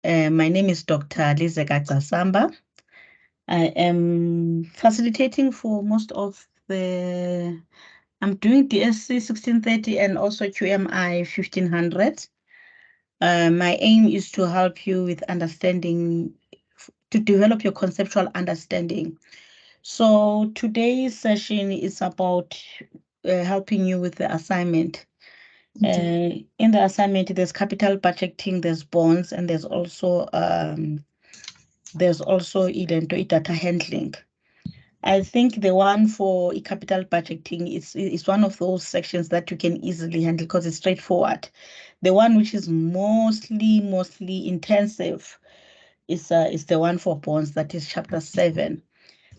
My name is Dr. Lizeka Samba. I am facilitating for most of I'm doing DSC1630 and also QMI 1500. My aim is to help you with understanding, to develop your conceptual understanding. So today's session is about helping you with the assignment. In the assignment, there's capital budgeting, there's bonds, and there's also data handling. I think the one for capital budgeting is one of those sections that you can easily handle because it's straightforward. The one which is mostly intensive is the one for bonds, that is chapter 7.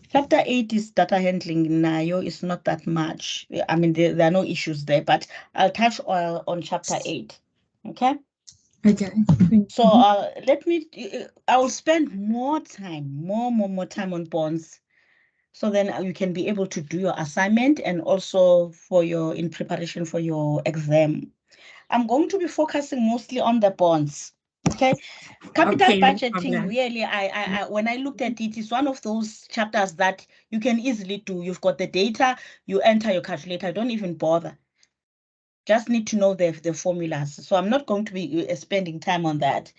Chapter 8 is data handling. Nayo is not that much. I mean, there are no issues there, but I'll touch on chapter 8. Okay. Okay. So I will spend more time, more time on bonds. So then you can be able to do your assignment and also in preparation for your exam. I'm going to be focusing mostly on the bonds. Okay. Capital budgeting, really, I when I looked at it, it's one of those chapters that you can easily do. You've got the data, you enter your calculator, don't even bother. Just need to know the formulas. So I'm not going to be spending time on that.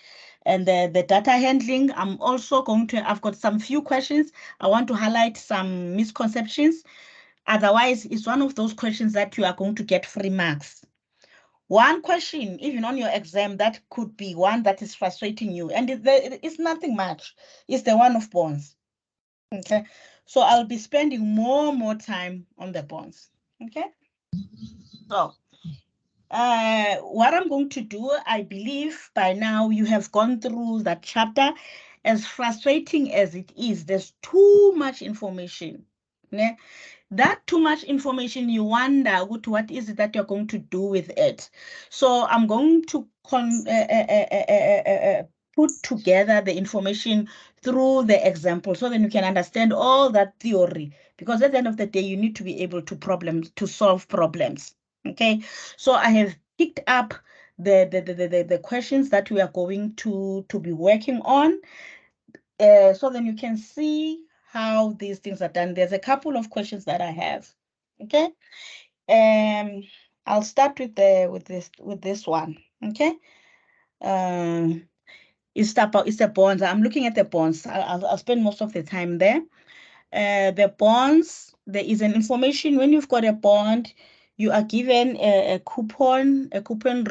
And the data handling, I've got some few questions. I want to highlight some misconceptions. Otherwise, it's one of those questions that you are going to get free marks. One question, even on your exam, that could be one that is frustrating you. And it's nothing much. It's the one of bonds. Okay. So I'll be spending more time on the bonds. Okay. So what I'm going to do, I believe by now you have gone through that chapter. As frustrating as it is, there's too much information. Ne? That too much information, you wonder what is it that you're going to do with it. So I'm going to put together the information through the example so then you can understand all that theory, because at the end of the day you need to be able to solve problems. Okay, so I have picked up the questions that we are going to be working on, so then you can see how these things are done. There's a couple of questions that I have. Okay, I'll start with this one. Okay, it's the bonds. I'm looking at the bonds. I'll spend most of the time there. The bonds, there is an information. When you've got a bond, you are given a coupon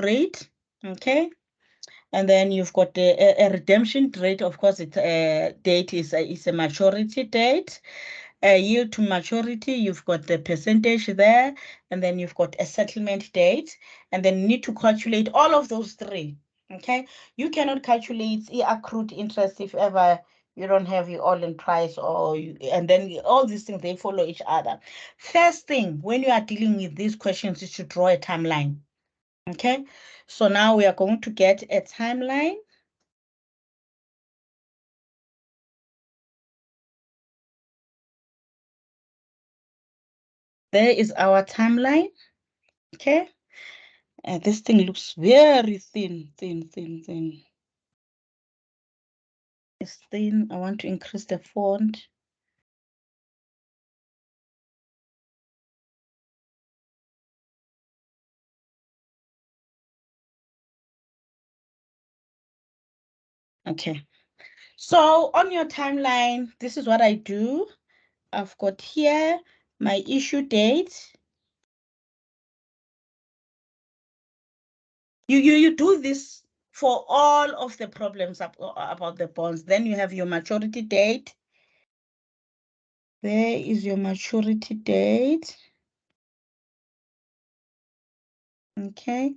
rate. Okay. And then you've got a redemption rate. Of course, it's date is a maturity date. Yield to maturity, you've got the percentage there, and then you've got a settlement date, and then you need to calculate all of those three. Okay, you cannot calculate accrued interest if ever you don't have your all-in price, and then all these things, they follow each other. First thing, when you are dealing with these questions, is to draw a timeline. Okay, so now we are going to get a timeline. There is our timeline. Okay, and this thing looks very thin. It's thin. I want to increase the font. Okay, so on your timeline, this is what I do. I've got here my issue date. You do this for all of the problems about the bonds. Then you have your maturity date. There is your maturity date. Okay,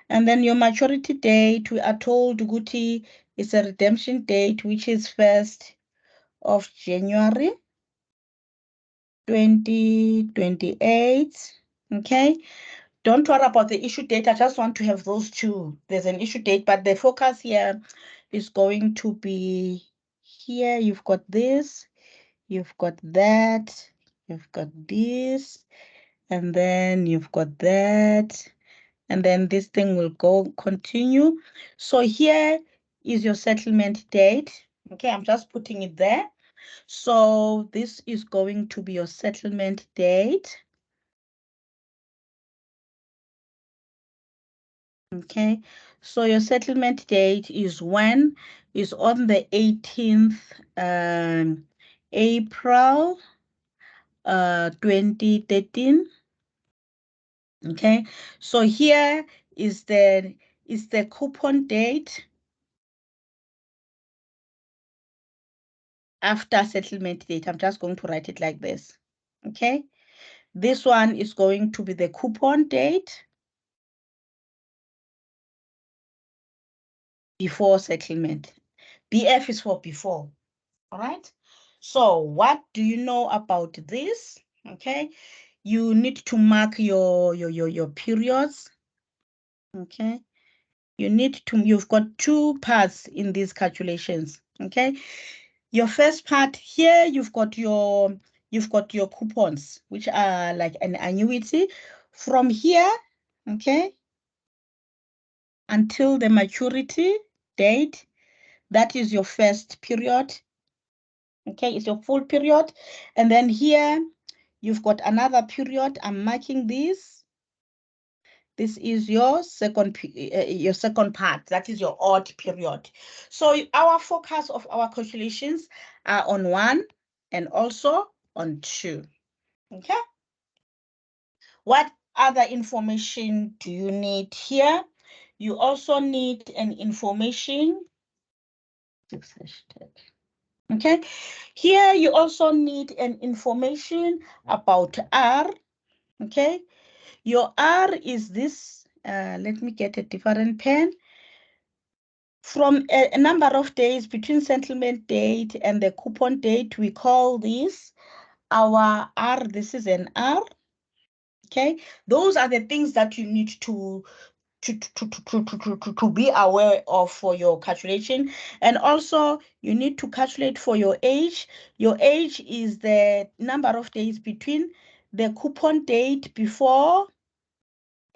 and then your maturity date, we are told Guti is a redemption date, which is 1st of January 2028. Okay, don't worry about the issue date. I just want to have those two. There's an issue date, but the focus here is going to be here. You've got this, you've got that, you've got this, and then you've got that, and then this thing will continue. So here is your settlement date. Okay, I'm just putting it there. So this is going to be your settlement date. Okay, so your settlement date is when? Is on the 18th April 2013. Okay, so here is the coupon date after settlement date. I'm just going to write it like this. Okay, this one is going to be the coupon date before settlement. BF is for before. All right. So what do you know about this? Okay, you need to mark your periods. Okay, you've got two parts in these calculations. Okay, your first part here, you've got your coupons, which are like an annuity from here, okay, until the maturity date. That is your first period. Okay, it's your full period. And then here you've got another period. I'm marking this. This is your second part. That is your odd period. So our focus of our calculations are on 1 and also on 2. Okay. What other information do you need here? You also need an information. Okay. Here you also need an information about R. Okay. Your R is this. Let me get a different pen. From a number of days between settlement date and the coupon date, we call this our R. This is an R. Okay. Those are the things that you need to be aware of for your calculation. And also you need to calculate for your age. Your age is the number of days between the coupon date before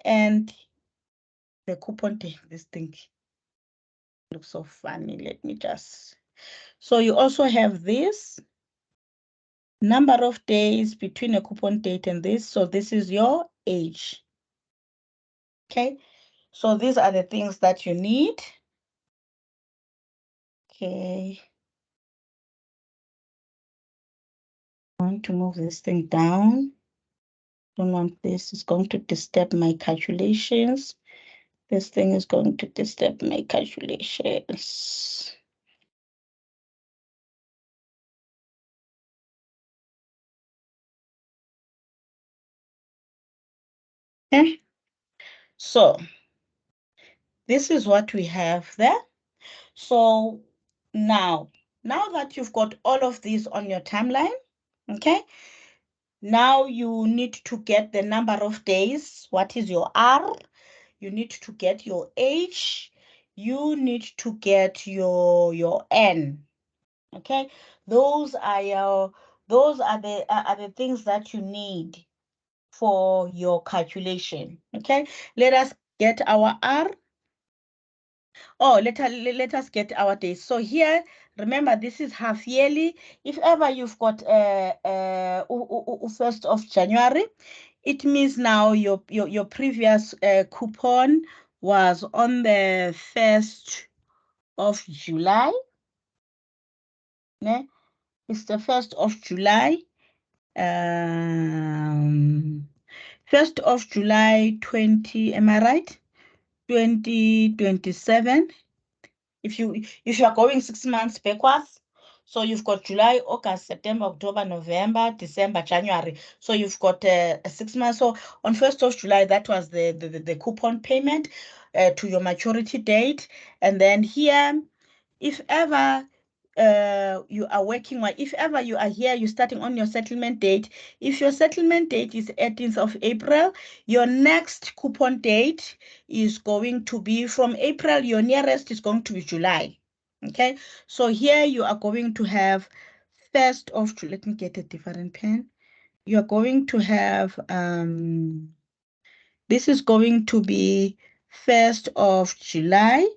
and the coupon date. This thing looks so funny. Let me just. So you also have this number of days between a coupon date and this. So this is your age. Okay. So these are the things that you need. Okay. I want to move this thing down. Don't want this. It's going to disturb my calculations. This thing is going to disturb my calculations. Okay. So this is what we have there. So now that you've got all of these on your timeline, okay, now you need to get the number of days. What is your R? You need to get your age. You need to get your N. Okay, those are the things that you need for your calculation. Okay, let us get our R. Oh, let us get our days. So here, remember, this is half yearly. If ever you've got 1st of January, it means now your previous coupon was on the 1st of July. Yeah? It's the 1st of July. 1st of July 20, am I right? 2027. If you are going 6 months backwards, so you've got July, August, September, October, November, December, January. So you've got 6 months. So on 1st of July, that was the coupon payment to your maturity date. And then here, if ever you are working, or if ever you are here, you're starting on your settlement date. If your settlement date is 18th of April, your next coupon date is going to be from April. Your nearest is going to be July. Okay, so here you are going to have 1st of July. Let me get a different pen. You're going to have this is going to be 1st of July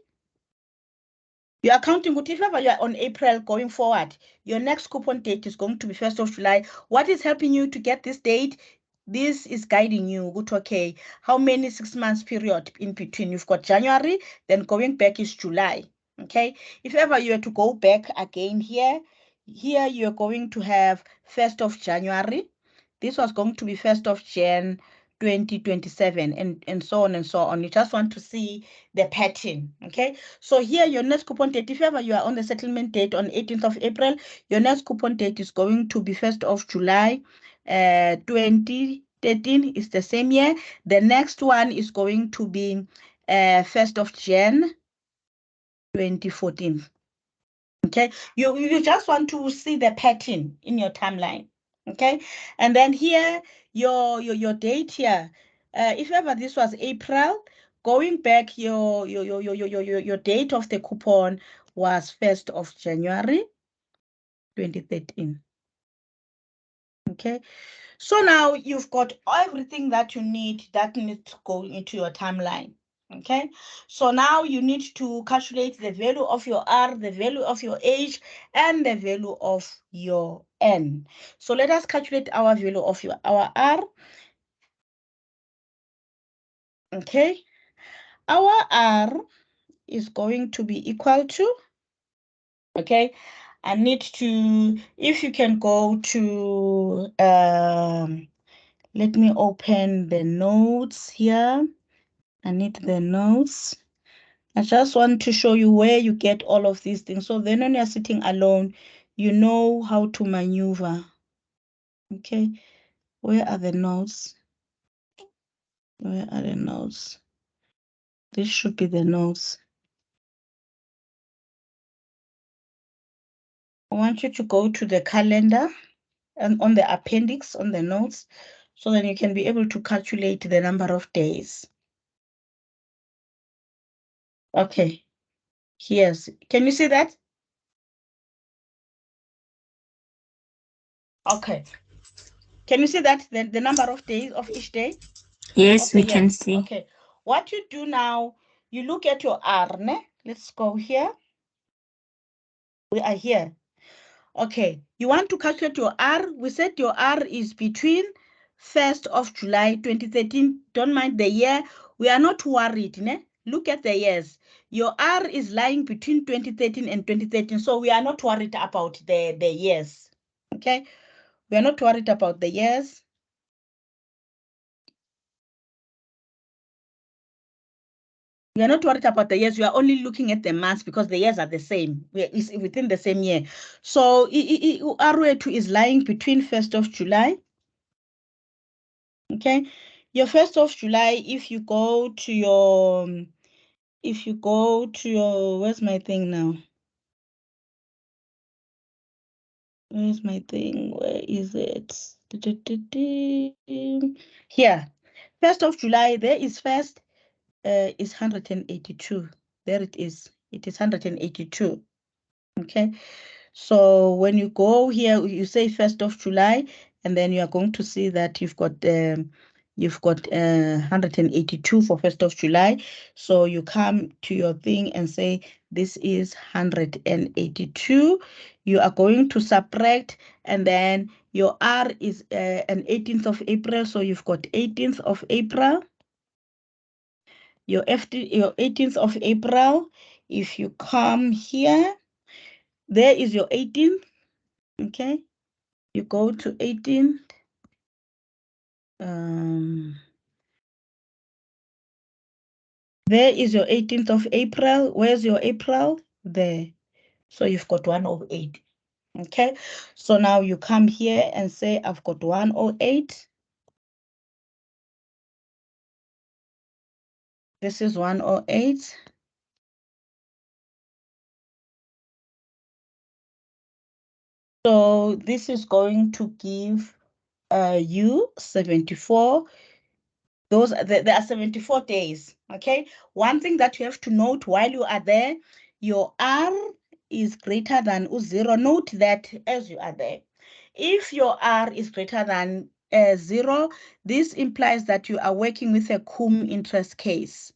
You are counting, if ever you are on April going forward, your next coupon date is going to be 1st of July. What is helping you to get this date? This is guiding you. Good, okay. How many 6 months period in between? You've got January, then going back is July. Okay. If ever you are to go back again here you're going to have 1st of January. This was going to be 1st of Jan 2027 and so on and so on. You just want to see the pattern. Okay. So here your next coupon date, if ever you are on the settlement date on 18th of April, your next coupon date is going to be 1st of July 2013 is the same year. The next one is going to be 1st of Jan 2014. Okay, you just want to see the pattern in your timeline. Okay, and then here your date here. If ever this was April, going back your date of the coupon was 1st of January 2013. Okay, so now you've got everything that you need that needs to go into your timeline. Okay, so now you need to calculate the value of your R, the value of your age, and the value of your N. So let us calculate our value of our R. Okay, our R is going to be equal to, okay, I need to, if you can go to, let me open the notes here. I need the notes. I just want to show you where you get all of these things. So then when you're sitting alone, you know how to maneuver. Okay, where are the notes? Where are the notes? This should be the notes. I want you to go to the calendar and on the appendix, on the notes, so then you can be able to calculate the number of days. Okay, yes. Can you see that? Okay. Can you see that? The number of days of each day? Yes, we can see. Okay. What you do now, you look at your R. Let's go here. We are here. Okay. You want to calculate your R. We said your R is between 1st of July 2013. Don't mind the year. We are not worried. Look at the years. Your R is lying between 2013 and 2013. So we are not worried about the years. Okay. We are not worried about the years. We are not worried about the years. We are only looking at the months because the years are the same. It's within the same year. So ROA2 is lying between 1st of July. Okay. Your 1st of July, if you go to your, where's my thing now? Where's my thing? Where is it? Here. 1st of July, there is first, is 182. There it is. It is 182. Okay. So when you go here, you say 1st of July, and then you are going to see that you've got 182 for 1st of July. So you come to your thing and say this is 182. You are going to subtract, and then your R is an 18th of April. So you've got 18th of April. Your 18th of April. If you come here, there is your 18th. Okay, you go to 18. There is your 18th of April. Where's your April? There. So you've got 108. Okay, so now you come here and say, I've got 108. This is 108. So this is going to give you 74. There are 74 days. Okay. One thing that you have to note while you are there, your R is greater than 0. Note that as you are there. If your R is greater than 0, this implies that you are working with a cum interest case.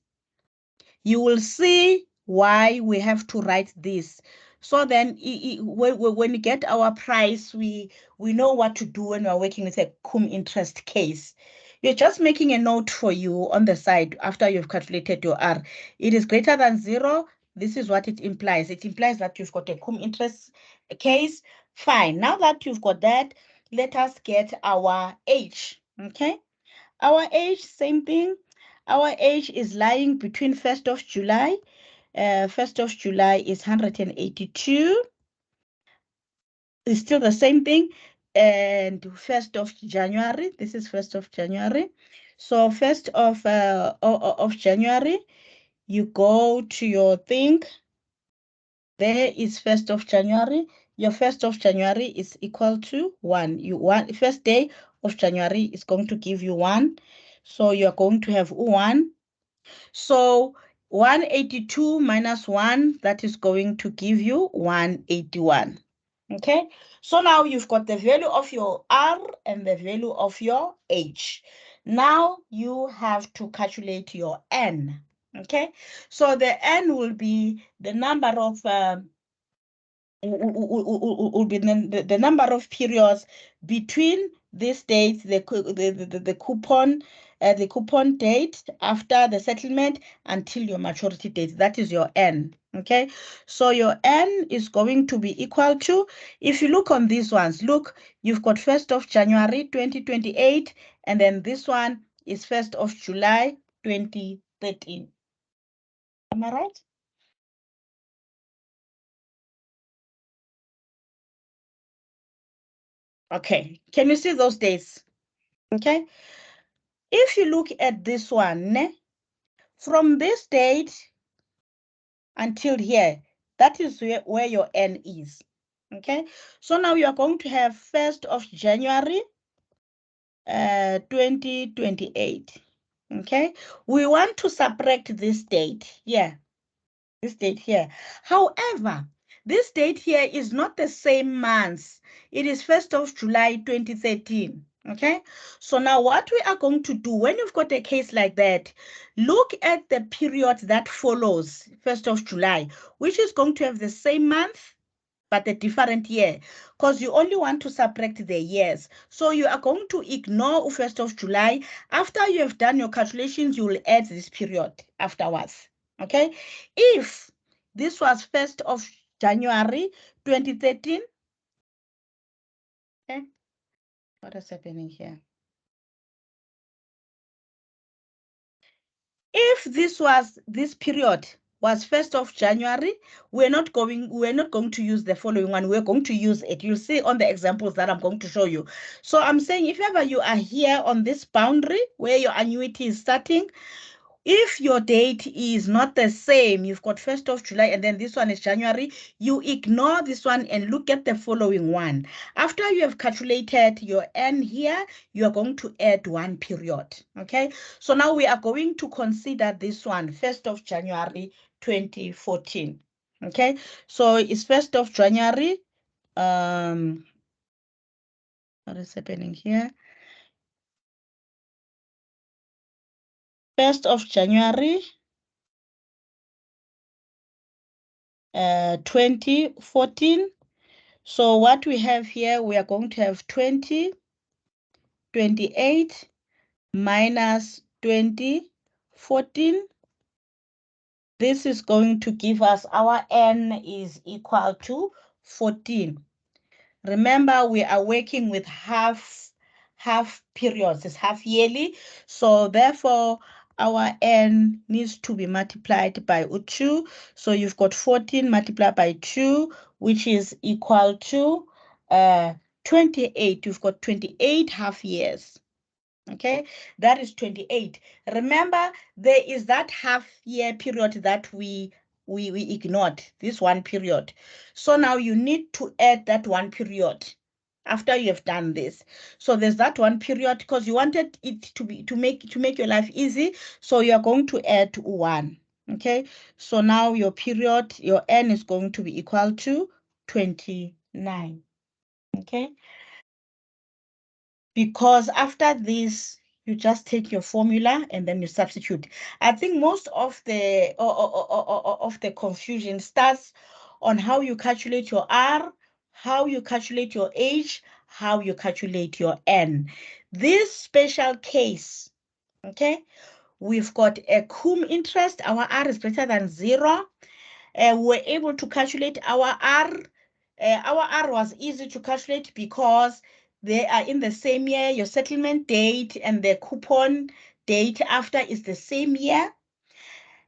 You will see why we have to write this. So then when we get our price, we know what to do when we're working with a cum interest case. You're just making a note for you on the side after you've calculated your R. It is greater than 0. This is what it implies. It implies that you've got a cum interest case. Fine. Now that you've got that, let us get our H. Okay. Our age, same thing. Our age is lying between 1st of July. 1st of July is 182. It's still the same thing. And 1st of January, this is 1st of January. So 1st of January, you go to your thing. There is 1st of January. Your 1st of January is equal to 1. First day of January is going to give you 1. So you're going to have 1. So 182 minus 1, that is going to give you 181. Okay, so now you've got the value of your R and the value of your H. Now you have to calculate your N. Okay, so the N will be the number of will be the number of periods between this date, the coupon date after the settlement until your maturity date. That is your N. Okay, so your N is going to be equal to, if you look on these ones, look, you've got 1st of January 2028, and then this one is 1st of July 2013. Am I right? Okay, can you see those dates? Okay, if you look at this one, from this date until here, that is where your N is. Okay, so now you are going to have 1st of January 2028. Okay, we want to subtract this date here. This date here. However, this date here is not the same month. It is 1st of July 2013. Okay, so now what we are going to do when you've got a case like that, look at the period that follows 1st of July, which is going to have the same month but a different year, because you only want to subtract the years. So you are going to ignore 1st of July. After you have done your calculations, you will add this period afterwards. Okay, if this was 1st of January 2013, okay, what is happening here? If this period was 1st of January, we're not going to use the following one. We're going to use it. You'll see on the examples that I'm going to show you. So I'm saying if ever you are here on this boundary where your annuity is starting, if your date is not the same, you've got 1st of July and then this one is January, you ignore this one and look at the following one. After you have calculated your N here, you are going to add 1 period. Okay, so now we are going to consider this one, 1st of January 2014. Okay, so it's 1st of January. What is happening here? 1st of January 2014. So what we have here, we are going to have 28 minus 14. This is going to give us our N is equal to 14. Remember, we are working with half periods. It's half yearly. So therefore, our N needs to be multiplied by 2. So you've got 14 multiplied by 2, which is equal to 28. You've got 28 half years. Okay, that is 28. Remember, there is that half year period that we ignored, this 1 period. So now you need to add that 1 period after you have done this. So there's that 1 period because you wanted it to make your life easy. So you are going to add 1. Okay, so now your period, your N is going to be equal to 29. Okay, because after this, you just take your formula and then you substitute. I think most of the of the confusion starts on how you calculate your R, how you calculate your H, how you calculate your N. This special case, okay, we've got a cum interest. Our R is greater than 0. We're able to calculate our R. Our R was easy to calculate because they are in the same year. Your settlement date and the coupon date after is the same year.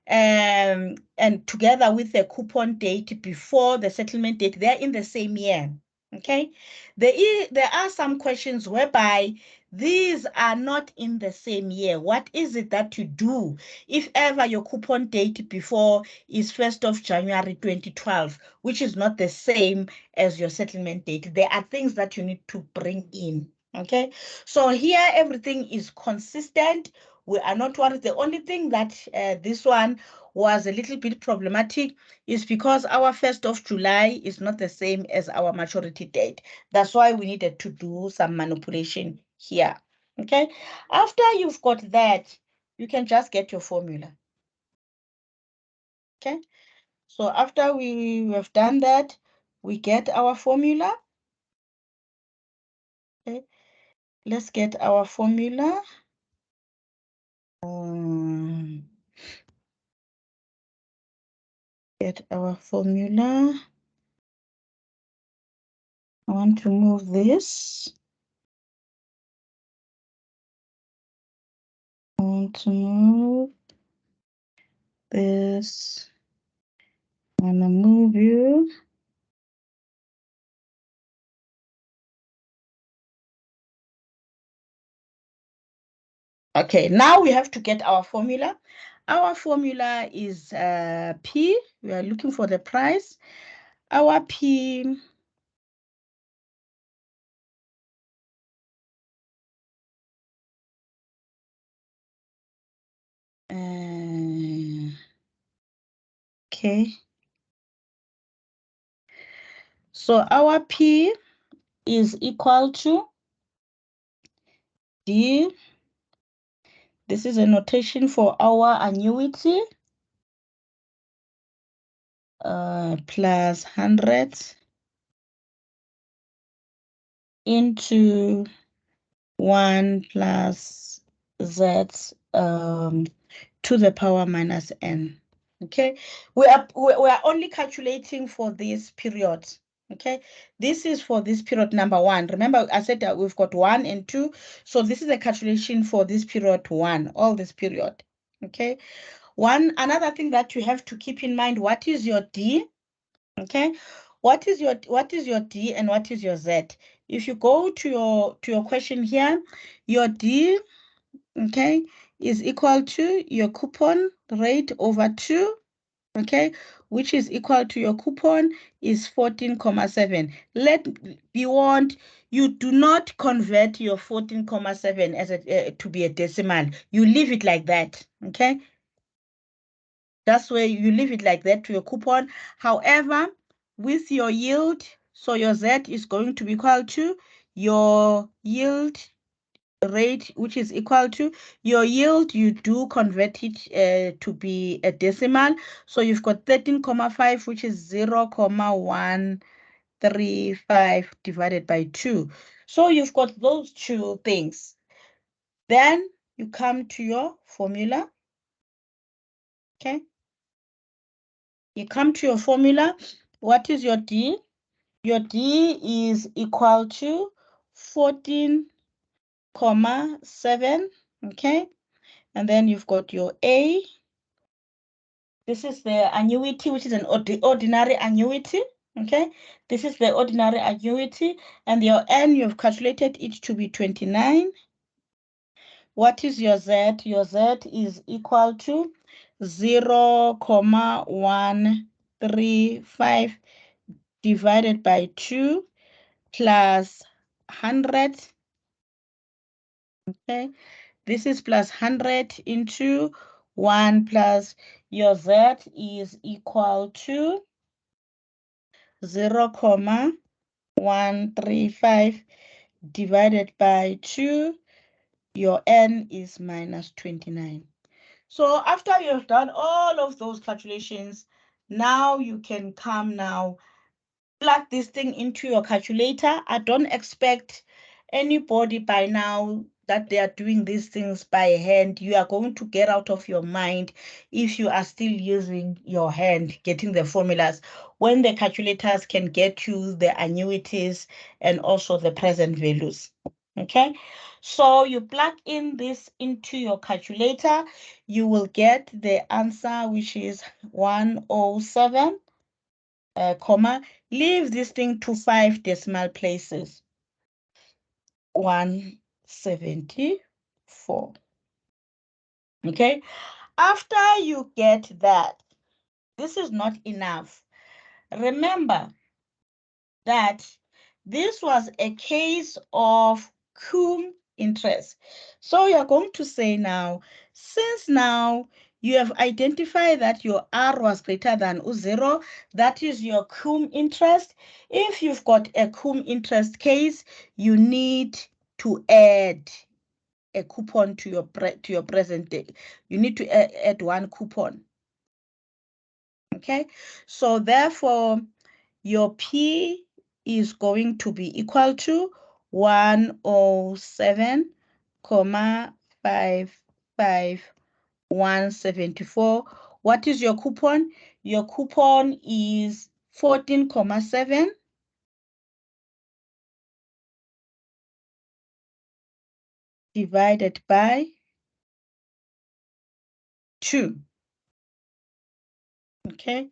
And together with the coupon date before the settlement date, they're in the same year. Okay, there are some questions whereby these are not in the same year. What is it that you do if ever your coupon date before is 1st of January 2012, which is not the same as your settlement date? There are things that you need to bring in. Okay, so here everything is consistent. We are not worried. The only thing that this one was a little bit problematic is because our 1st of July is not the same as our maturity date. That's why we needed to do some manipulation here. Okay, after you've got that, you can just get your formula. Okay, so after we have done that, we get our formula. Okay, let's get our formula. Get our formula. I want to move this. I want to move this. I'm gonna move you. Okay, now we have to get our formula. Our formula is P. We are looking for the price. Our P okay. So our P is equal to D. This is a notation for our annuity. Plus 100 into 1 plus Z to the power minus N. Okay, we are only calculating for this period. Okay, this is for this period number 1. Remember, I said that we've got 1 and 2. So this is a calculation for this period 1, all this period. Okay, another thing that you have to keep in mind, what is your D? Okay, what is your D and what is your Z? If you go to your question here, your D, okay, is equal to your coupon rate over 2, okay, which is equal to your coupon is 14.7. You do not convert your 14.7 as to be a decimal. You leave it like that, okay? That's where you leave it like that to your coupon. However, with your yield, so your Z is going to be equal to your yield rate, which is equal to your yield. You do convert it to be a decimal. So you've got 13.5, which is 0.135 divided by 2. So you've got those two things. Then you come to your formula. Okay. You come to your formula. What is your D? Your D is equal to 14.7, okay? And then you've got your A. This is the annuity, which is an ordinary annuity, okay? This is the ordinary annuity. And your N, you've calculated it to be 29. What is your Z? Your Z is equal to 0.135 divided by 2 plus 100. Okay, this is plus 100 into 1 plus your Z is equal to 0.135 divided by 2. Your N is minus 29. So after you have done all of those calculations, Now you can come now, plug this thing into your calculator. I don't expect anybody by now that they are doing these things by hand. You are going to get out of your mind if you are still using your hand, getting the formulas, when the calculators can get you the annuities and also the present values. Okay, so you plug in this into your calculator, you will get the answer, which is 107, comma, leave this thing to 5 decimal places. 174. Okay, after you get that, this is not enough. Remember that this was a case of cum interest. So you're going to say now, since now you have identified that your R was greater than 0, that is your cum interest. If you've got a cum interest case, you need to add a coupon to your present day. You need to add one coupon. Okay, so therefore your P is going to be equal to 107,55174. What is your coupon? Your coupon is 14,7 divided by 2. Okay,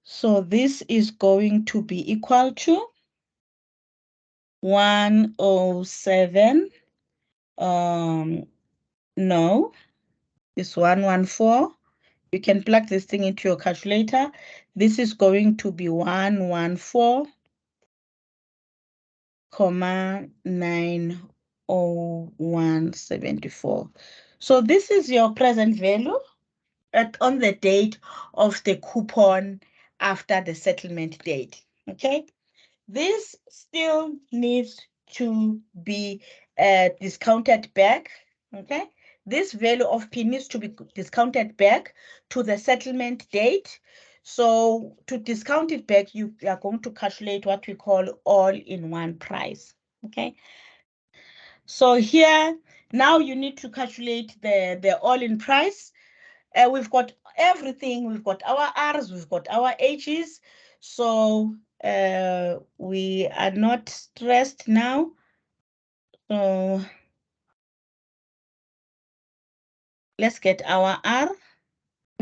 so this is going to be equal to 107, no, it's 114. You can plug this thing into your calculator. This is going to be 114,90174. So this is your present value on the date of the coupon after the settlement date. Okay, this still needs to be discounted back. Okay, this value of P needs to be discounted back to the settlement date. So to discount it back, you are going to calculate what we call all-in-one price. Okay, so here now you need to calculate the all-in price. We've got everything. We've got our R's, we've got our H's. So we are not stressed now. So let's get our R.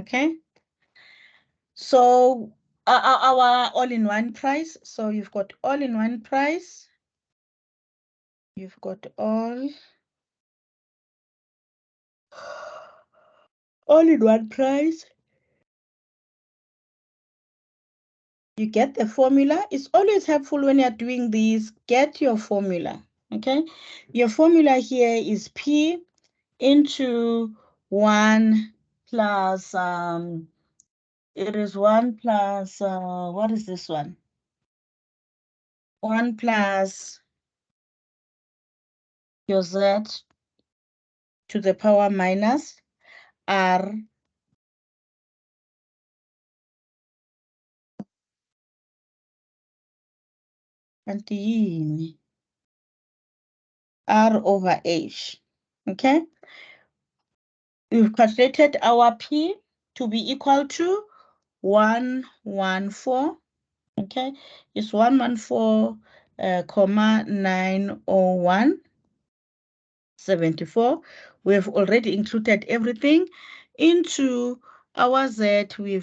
Okay. So our all-in-one price. So you've got all-in-one price. You've got all-in-one price. You get the formula. It's always helpful when you're doing this. Get your formula. Okay. Your formula here is P into 1 plus, it is 1 plus, what is this one? 1 plus your Z to the power minus R and R over H. Okay. We've calculated our P to be equal to 114. Okay, it's 114,901.74. We have already included everything into our Z. We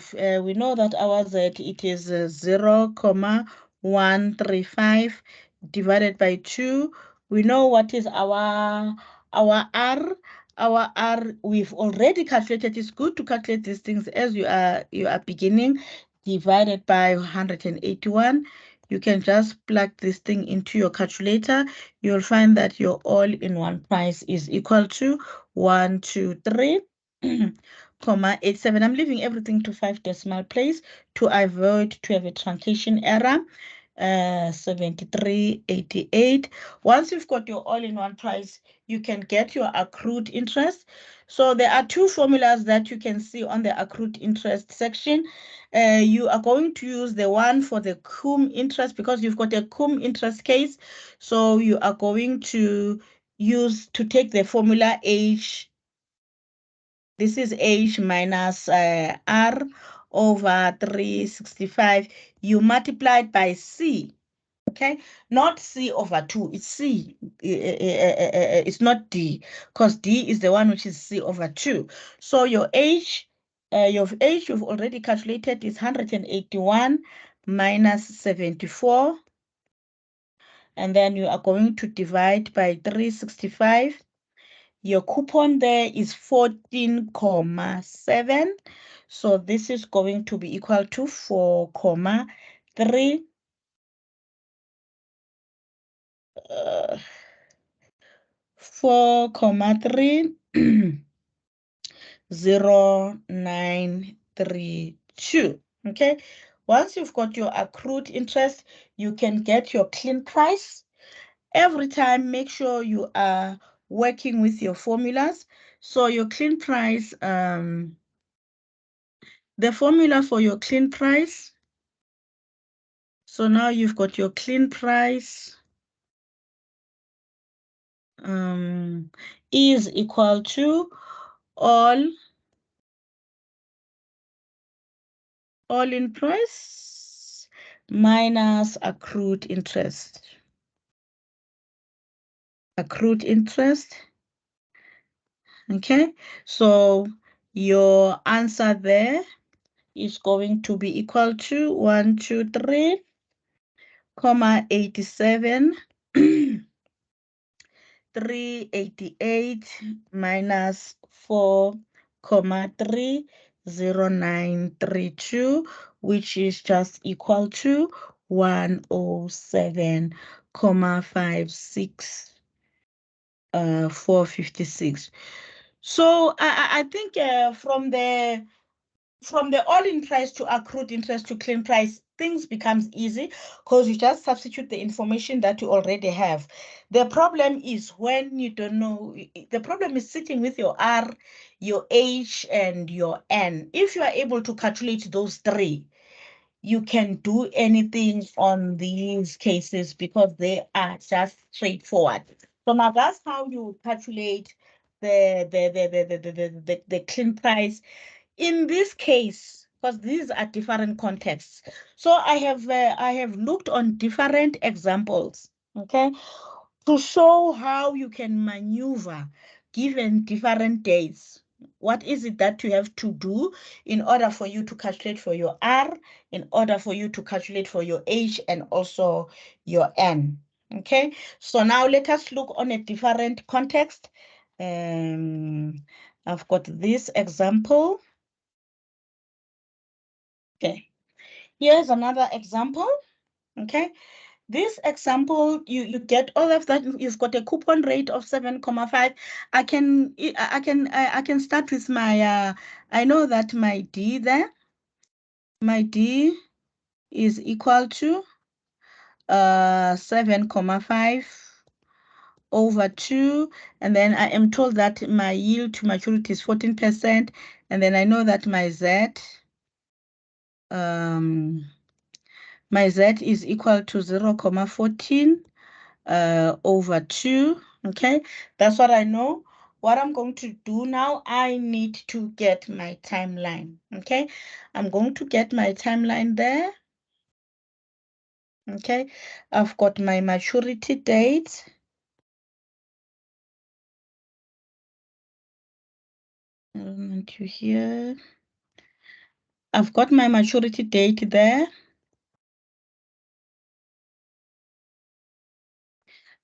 know that our Z, it is 0,135 divided by 2. We know what is our R. Our R, we've already calculated. It's good to calculate these things as you are beginning. Divided by 181. You can just plug this thing into your calculator. You'll find that your all-in-one price is equal to 123,87. I'm leaving everything to 5 decimal place to avoid to have a truncation error. 73.88. Once you've got your all-in-one price, you can get your accrued interest. So there are two formulas that you can see on the accrued interest section. You are going to use the one for the cum interest because you've got a cum interest case. So you are going to take the formula H. This is H minus R over 365. You multiply it by C. Okay, not C over 2, it's C. It's not D, because D is the one which is C over 2. So your H you've already calculated is 181 minus 74. And then you are going to divide by 365. Your coupon there is 14,7. So this is going to be equal to 4,3. 4,30932. Okay, once you've got your accrued interest, you can get your clean price. Every time, make sure you are working with your formulas. So your clean price, the formula for your clean price. So now you've got your clean price is equal to all-in price minus accrued interest. Accrued interest. Okay, so your answer there is going to be equal to 123,87 388 minus 4,30932, which is just equal to 107,56 456. So I think from the all-in price to accrued interest to clean price, things becomes easy because you just substitute the information that you already have. The problem is when you don't know, the problem is sitting with your R, your H, and your N. If you are able to calculate those three, you can do anything on these cases because they are just straightforward. So now that's how you calculate the clean price in this case, because these are different contexts. So I have looked on different examples, okay, to show how you can maneuver given different days. What is it that you have to do in order for you to calculate for your R, in order for you to calculate for your H and also your N? Okay, so now let us look on a different context. I've got this example. Okay, here's another example. Okay, this example, you get all of that. You've got a coupon rate of 7,5. I can start with my I know that my D there, my D is equal to 7,5 over 2, and then I am told that my yield to maturity is 14%, and then I know that my Z is equal to 0,14 over 2. Okay, that's what I know. What I'm going to do now, I need to get my timeline. Okay, I'm going to get my timeline there. Okay, I've got my maturity date. To here. I've got my maturity date there.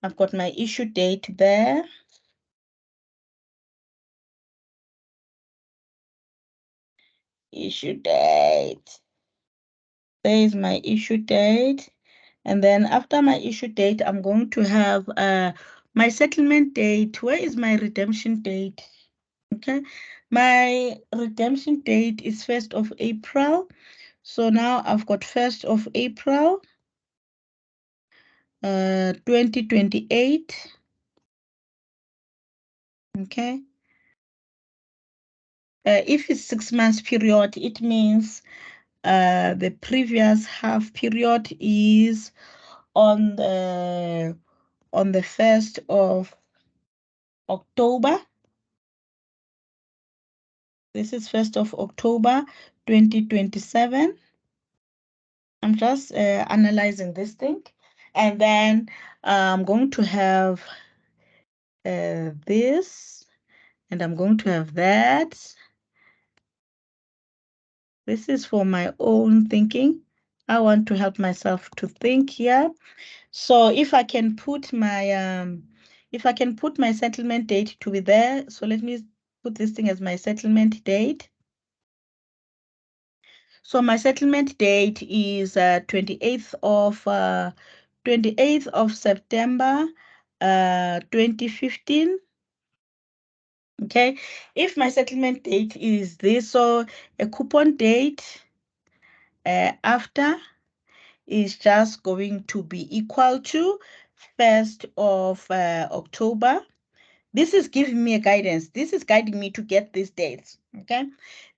I've got my issue date there. Issue date. There is my issue date. And then after my issue date, I'm going to have my settlement date. Where is my redemption date? Okay, my redemption date is 1st of April. So now I've got 1st of April, 2028. Okay. If it's 6 months period, it means the previous half period is on the 1st of October. This is 1st of October 2027. I'm just analyzing this thing, and then I'm going to have this, and I'm going to have that. This is for my own thinking. I want to help myself to think here. So if I can put my settlement date to be there, so let me put this thing as my settlement date. So my settlement date is 28th of September 2015. Okay, if my settlement date is this, so a coupon date after is just going to be equal to 1st of October. This is giving me a guidance. This is guiding me to get these dates. Okay,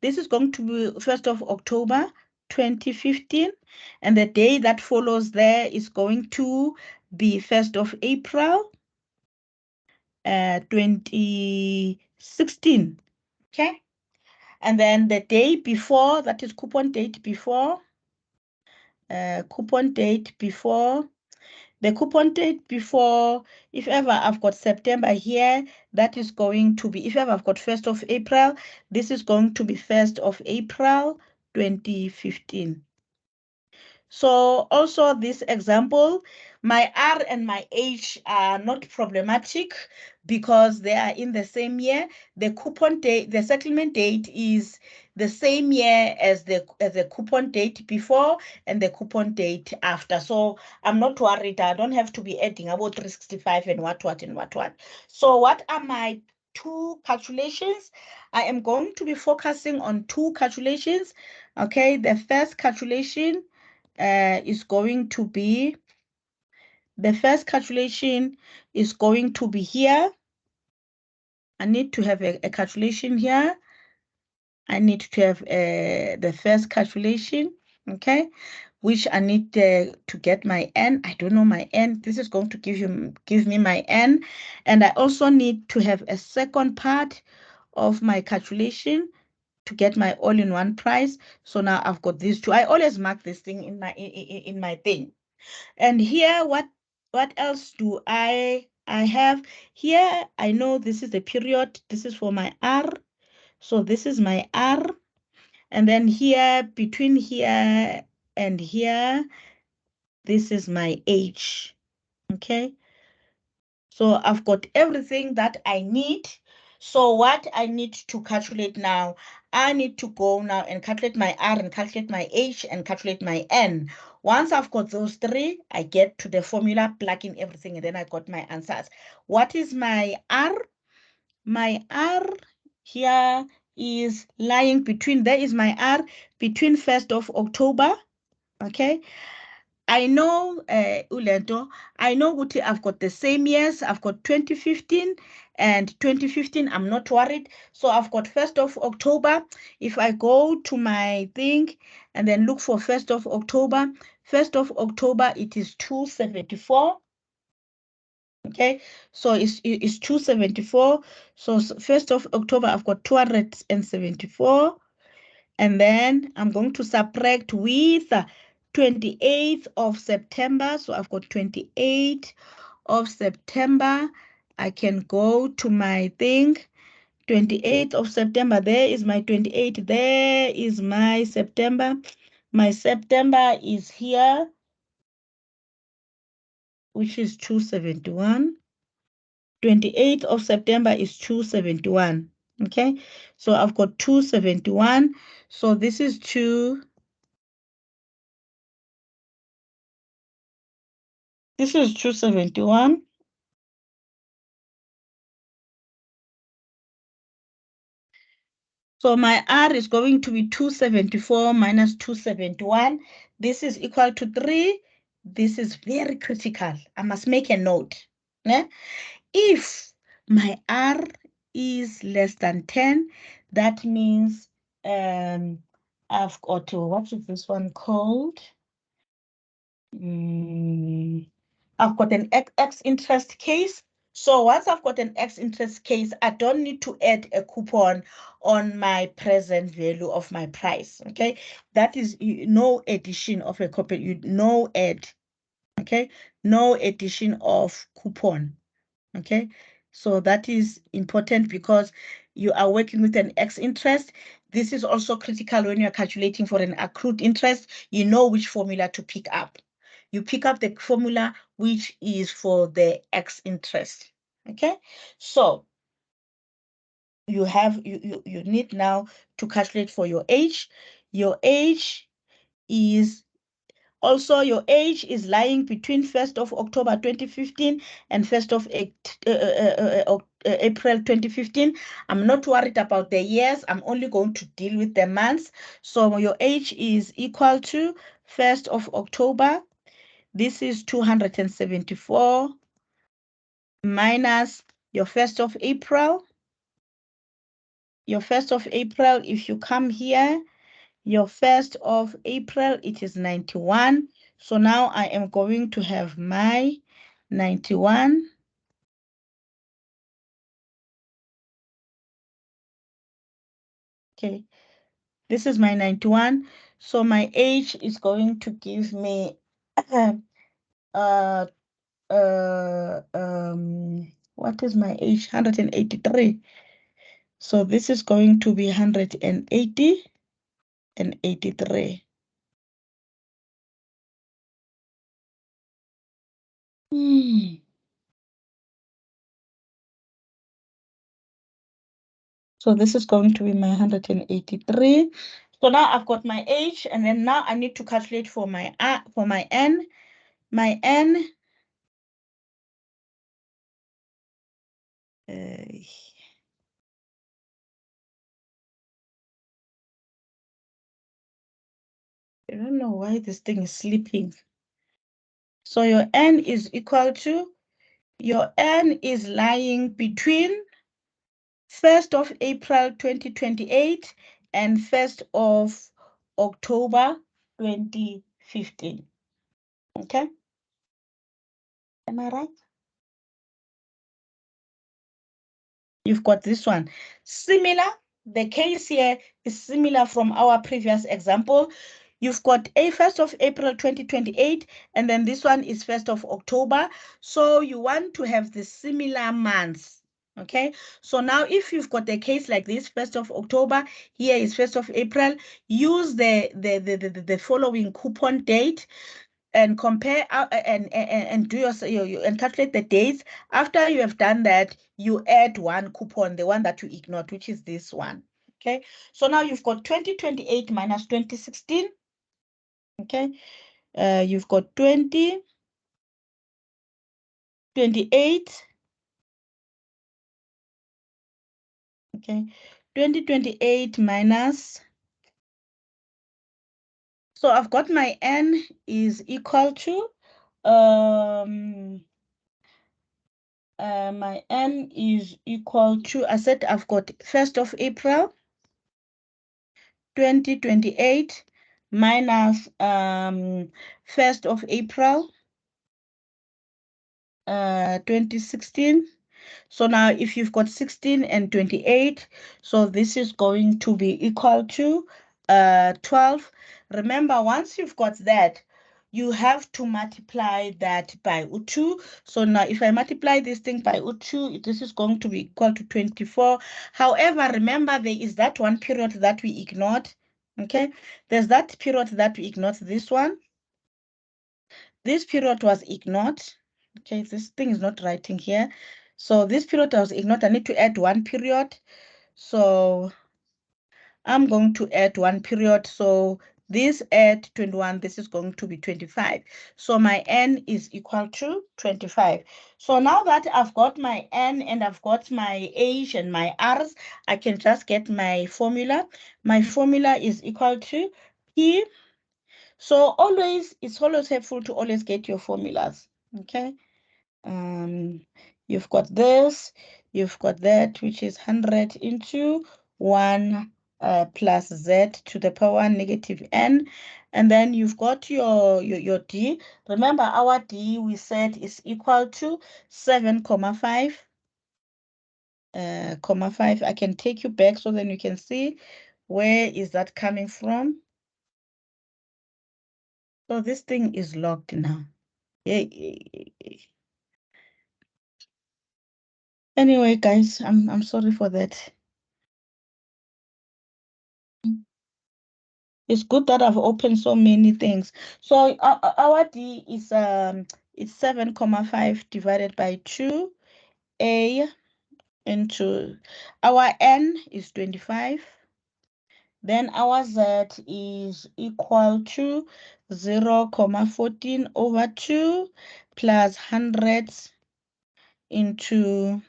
this is going to be 1st of October 2015, and the day that follows there is going to be 1st of April 2016. Okay, and then the day before, that is coupon date before, the coupon date before, if ever I've got September here, that is going to be, if ever I've got 1st of April, this is going to be 1st of April 2015. So also this example, my R and my H are not problematic because they are in the same year. The coupon date, the settlement date is the same year as the coupon date before and the coupon date after. So I'm not worried. I don't have to be adding about 365 and what. So what are my two calculations? I am going to be focusing on two calculations. Okay, the first calculation is going to be, the first calculation is going to be here. I need to have a calculation here. I need to have the first calculation, okay, which I need to get my N. I don't know my N. This is going to give me my N. And I also need to have a second part of my calculation to get my all-in-one price. So now I've got these two. I always mark this thing in my thing. And here, what else do I have here? I know this is the period. This is for my R. So this is my R. And then here, between here and here, this is my H. Okay. So I've got everything that I need. So what I need to calculate now, I need to go now and calculate my R and calculate my H and calculate my N. Once I've got those three, I get to the formula, plug in everything, and then I got my answers. What is my R? My R here is lying between, there is my R between 1st of October, okay? I know, Ulento, I know what I've got the same years. I've got 2015 and 2015. I'm not worried. So I've got 1st of October. If I go to my thing and then look for 1st of October, 1st of October, it is 274. Okay, so it's 274. So 1st of October, I've got 274. And then I'm going to subtract with 28th of September. So I've got 28th of September. I can go to my thing. 28th of September. There is my 28th. There is my September. My September is here, which is 271. 28th of September is 271. Okay, so I've got 271. So this is 271. So my R is going to be 274 minus 271. This is equal to 3. This is very critical. I must make a note. Yeah? If my R is less than 10, that means I've got, what is this one called? I've got an X interest case. So once I've got an X interest case, I don't need to add a coupon on my present value of my price. Okay, that is no addition of a coupon, no add. Okay, no addition of coupon. Okay, so that is important because you are working with an X interest. This is also critical when you're calculating for an accrued interest. You know which formula to pick up. You pick up the formula which is for the X interest. Okay, so you need now to calculate for your age. Your age is also, your age is lying between 1st of October 2015 and 1st of April 2015. I'm not worried about the years. I'm only going to deal with the months. So your age is equal to 1st of October. This is 274 minus your 1st of April. Your 1st of April, if you come here, your 1st of April, it is 91. So now I am going to have my 91. Okay, this is my 91. So my age is going to give me what is my age? 183. So this is going to be 180 and 83. So this is going to be my 183. So now I've got my age, and then now I need to calculate for my N. My N, I don't know why this thing is sleeping. So your N is equal to, your N is lying between 1st of April 2028 and 1st of October 2015. Okay? Am I right? You've got this one. Similar, the case here is similar from our previous example. You've got a 1st of April 2028, and then this one is 1st of October. So you want to have the similar months. Okay, so now if you've got a case like this, 1st of October, here is 1st of April, use the following coupon date and compare and do your and calculate the dates. After you have done that, you add one coupon, the one that you ignored, which is this one. Okay, so now you've got 2028 minus 2016. Okay, you've got 2028. Okay, 2028 minus, so I've got my N is equal to my N is equal to, I said I've got 1st of April 2028 minus 1st of April 2016. So now if you've got 16 and 28, so this is going to be equal to 12. Remember, once you've got that, you have to multiply that by 2. So now if I multiply this thing by 2, this is going to be equal to 24. However, remember there is that one period that we ignored. Okay, there's that period that we ignored, this one. This period was ignored. Okay, this thing is not writing here. So this period was ignored. I need to add one period. So I'm going to add one period. So this add 21, this is going to be 25. So my N is equal to 25. So now that I've got my N and I've got my H and my R's, I can just get my formula. My formula is equal to P. So it's always helpful to always get your formulas. Okay. You've got this. You've got that, which is 100 into 1 plus z to the power negative n. And then you've got your d. Remember, our d we said is equal to 7,5. 5. I can take you back so then you can see where is that coming from. So this thing is locked now. Anyway, guys, I'm sorry for that. It's good that I've opened so many things. So our D is it's 7,5 divided by 2a into our n is 25. Then our z is equal to 0,14 over 2 plus 100 into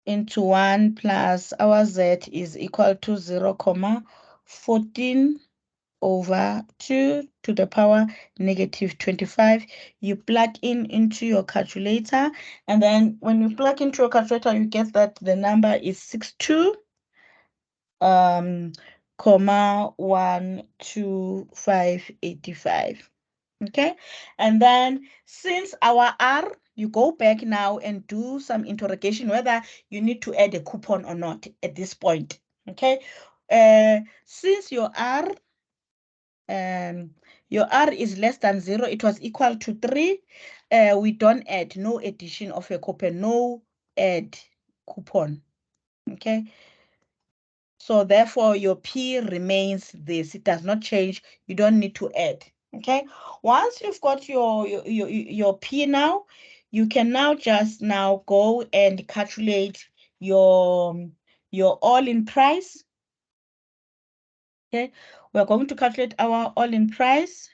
1 plus our z is equal to 0,14 over 2 to the power negative 25. You plug in into your calculator, and then when you plug into your calculator, you get that the number is 62, 12585. Okay, and then since our R, you go back now and do some interrogation whether you need to add a coupon or not at this point. Okay, since your R is less than 0, it was equal to 3, we don't add, no addition of a coupon, no add coupon. Okay, so therefore your P remains this, it does not change, you don't need to add. Okay, once you've got your P now, you can now just now go and calculate your all-in price. Okay, we're going to calculate our all-in price.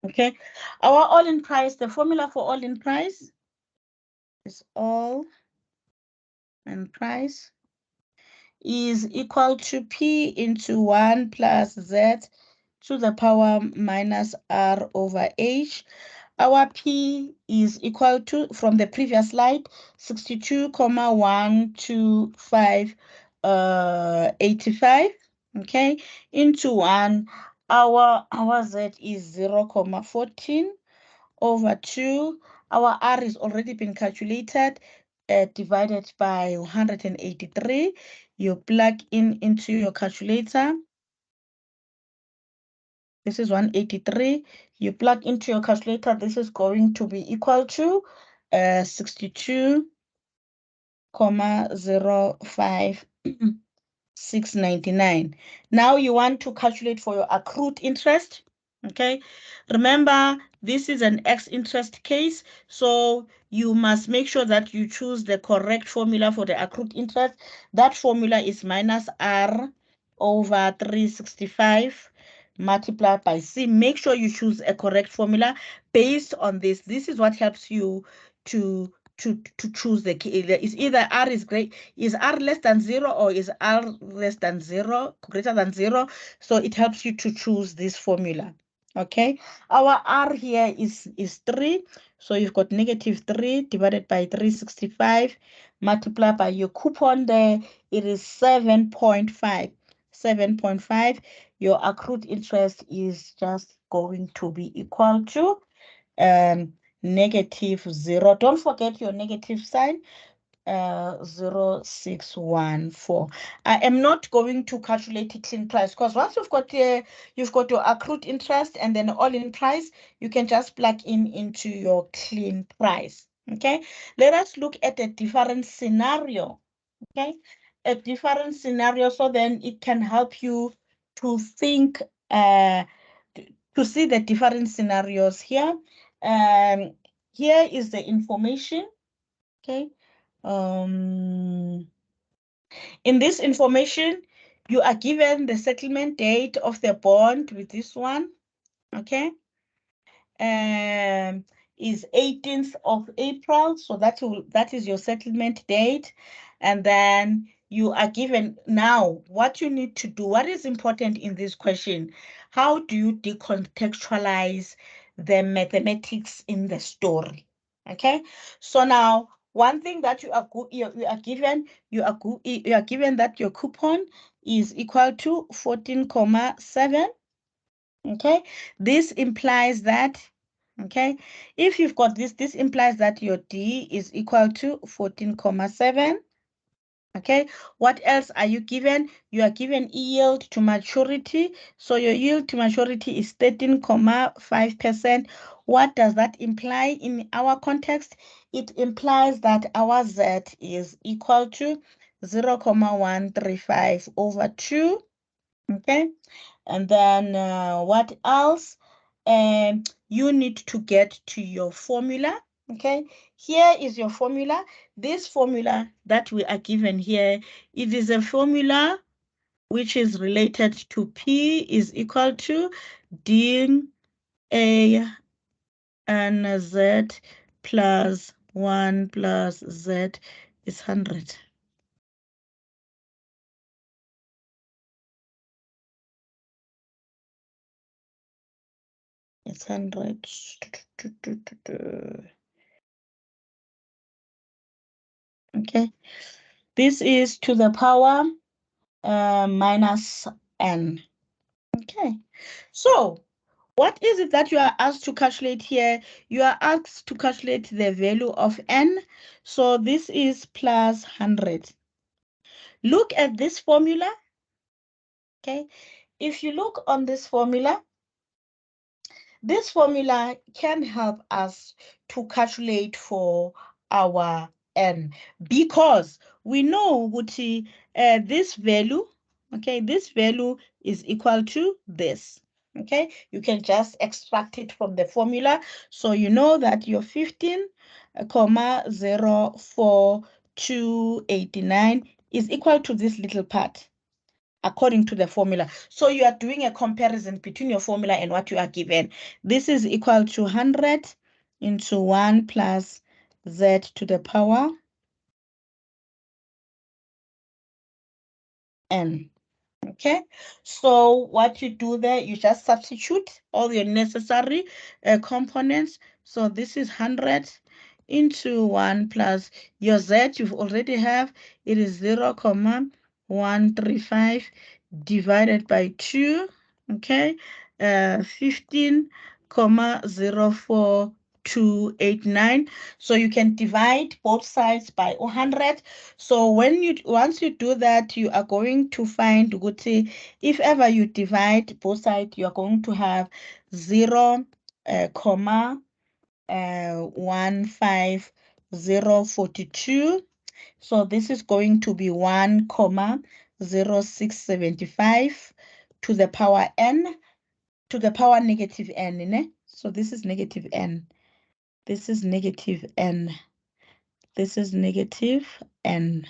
Okay, our all-in price, the formula for all-in price is all-in price is equal to P into 1 plus Z to the power minus R over H. Our P is equal to, from the previous slide, 62,12585, okay, into 1. Our Z is 0,14 over 2. Our R is already been calculated, divided by 183. You plug in into your calculator. This is 183. You plug into your calculator. This is going to be equal to 62,05699. Now you want to calculate for your accrued interest. Okay, remember this is an X interest case, so you must make sure that you choose the correct formula for the accrued interest. That formula is minus R over 365 multiplied by C. Make sure you choose a correct formula based on this. This is what helps you to choose the key. Is either R is R less than 0 or is R less than 0, greater than 0. So it helps you to choose this formula. Okay, our R here is 3. So you've got negative 3 divided by 365 multiplied by your coupon there. It is 7.5. 7.5. Your accrued interest is just going to be equal to negative 0. Don't forget your negative sign. 0614. I am not going to calculate the clean price because once you've got your accrued interest and then all-in price, you can just plug in into your clean price. Okay, let us look at a different scenario. Okay, a different scenario, so then it can help you to think, to see the different scenarios here. Here is the information. Okay. In this information, you are given the settlement date of the bond with this one, okay? Is 18th of April, so that is your settlement date. And then you are given now what you need to do. What is important in this question? How do you decontextualize the mathematics in the story? Okay, so now one thing that you are given that your coupon is equal to 14,7. Okay, this implies that, okay, if you've got this implies that your D is equal to 14,7. Okay, what else are you given? You are given yield to maturity. So your yield to maturity is 13.5%. What does that imply in our context? It implies that our Z is equal to 0.135 over 2. Okay, and then what else? You need to get to your formula. Okay, here is your formula. This formula that we are given here, it is a formula which is related to P is equal to D A and Z plus 1 plus Z is 100. It's 100. Okay, this is to the power minus n. Okay, so what is it that you are asked to calculate here? You are asked to calculate the value of n. So this is plus 100. Look at this formula. Okay, if you look on this formula can help us to calculate for our n, because we know this value, okay, this value is equal to this. Okay, you can just extract it from the formula. So you know that your 15,04289 is equal to this little part according to the formula. So you are doing a comparison between your formula and what you are given. This is equal to 100 into 1 plus Z to the power n. Okay, so what you do there, you just substitute all your necessary components. So this is 100 into 1 plus your Z you already have. It is 0.135 divided by 2. Okay, 15,04289. So you can divide both sides by 100. So once you do that, you are going to find if ever you divide both sides, you are going to have 0,15042. So this is going to be 1,0675 to the power n, to the power negative n. So this is negative n. This is negative n. This is negative n.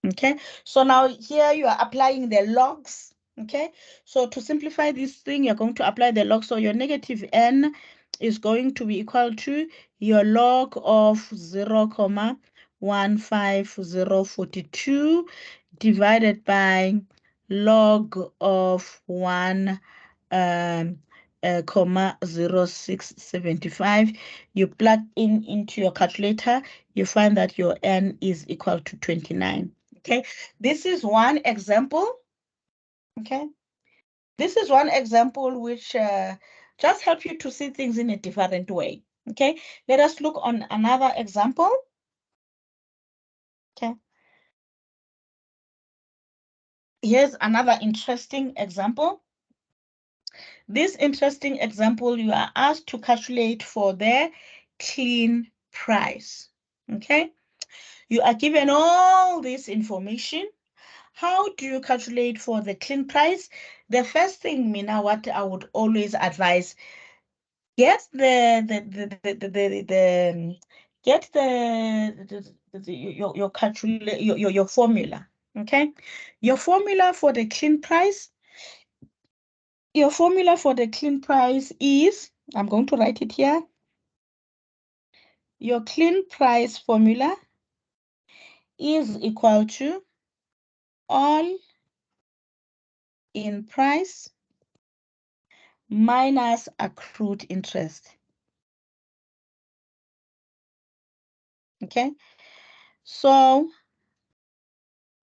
Okay, so now here you are applying the logs. Okay, so to simplify this thing, you're going to apply the log. So your negative n is going to be equal to your log of 0,15042 divided by log of 1 0675. You plug into your calculator, you find that your n is equal to 29. Okay, this is one example. Okay, this is one example which just help you to see things in a different way. Okay, let us look on another example. Okay, here's another interesting example. This interesting example, you are asked to calculate for the clean price. Okay, you are given all this information. How do you calculate for the clean price? The first thing, Mina, what I would always advise, get the get your calculate your formula. Okay, your formula for the clean price. Your formula for the clean price is, I'm going to write it here. Your clean price formula is equal to all in price minus accrued interest. Okay, so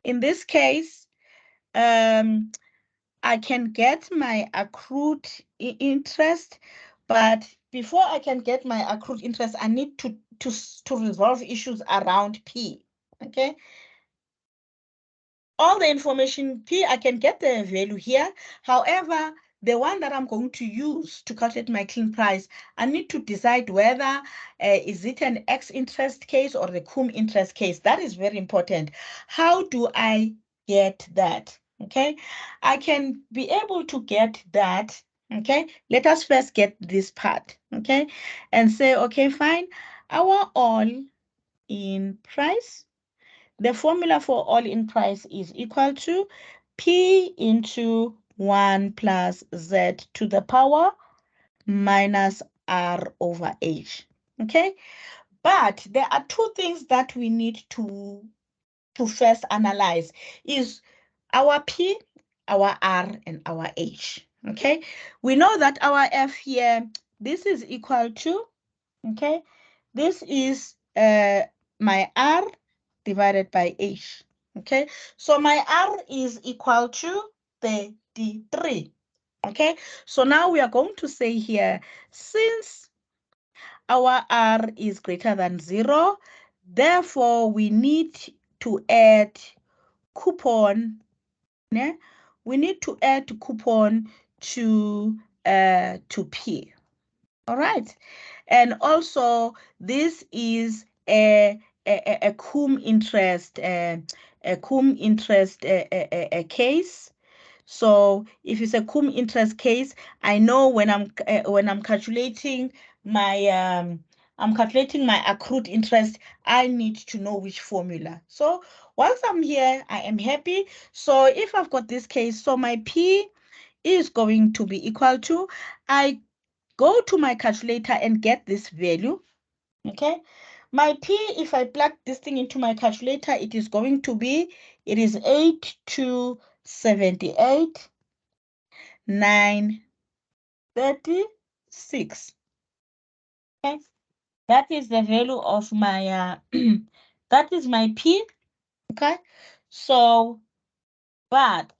in this case, I can get my accrued interest, but before I can get my accrued interest, I need to resolve issues around P. Okay, all the information P, I can get the value here. However, the one that I'm going to use to calculate my clean price, I need to decide whether is it an X interest case or the cum interest case. That is very important. How do I get that? Okay, I can be able to get that. Okay, let us first get this part. Okay, and say, okay, fine, our all-in price. The formula for all-in price is equal to P into 1 plus Z to the power minus R over H. Okay? But there are two things that we need to first analyze is our P, our R, and our H. Okay? We know that our F here, this is equal to, okay? This is my R divided by H. Okay, so my R is equal to 33. Okay, so now we are going to say here, since our R is greater than 0, therefore we need to add coupon. Yeah? We need to add coupon to P. All right, and also this is a cum interest case. So if it's a cum interest case, I know when I'm calculating my accrued interest, I need to know which formula. So once I'm here, I am happy. So if I've got this case, so my P is going to be equal to, I go to my calculator and get this value. Okay, my P, if I plug this thing into my calculator, it is going to be, it is 8278 936. Okay, that is the value of my that is my P. Okay, so but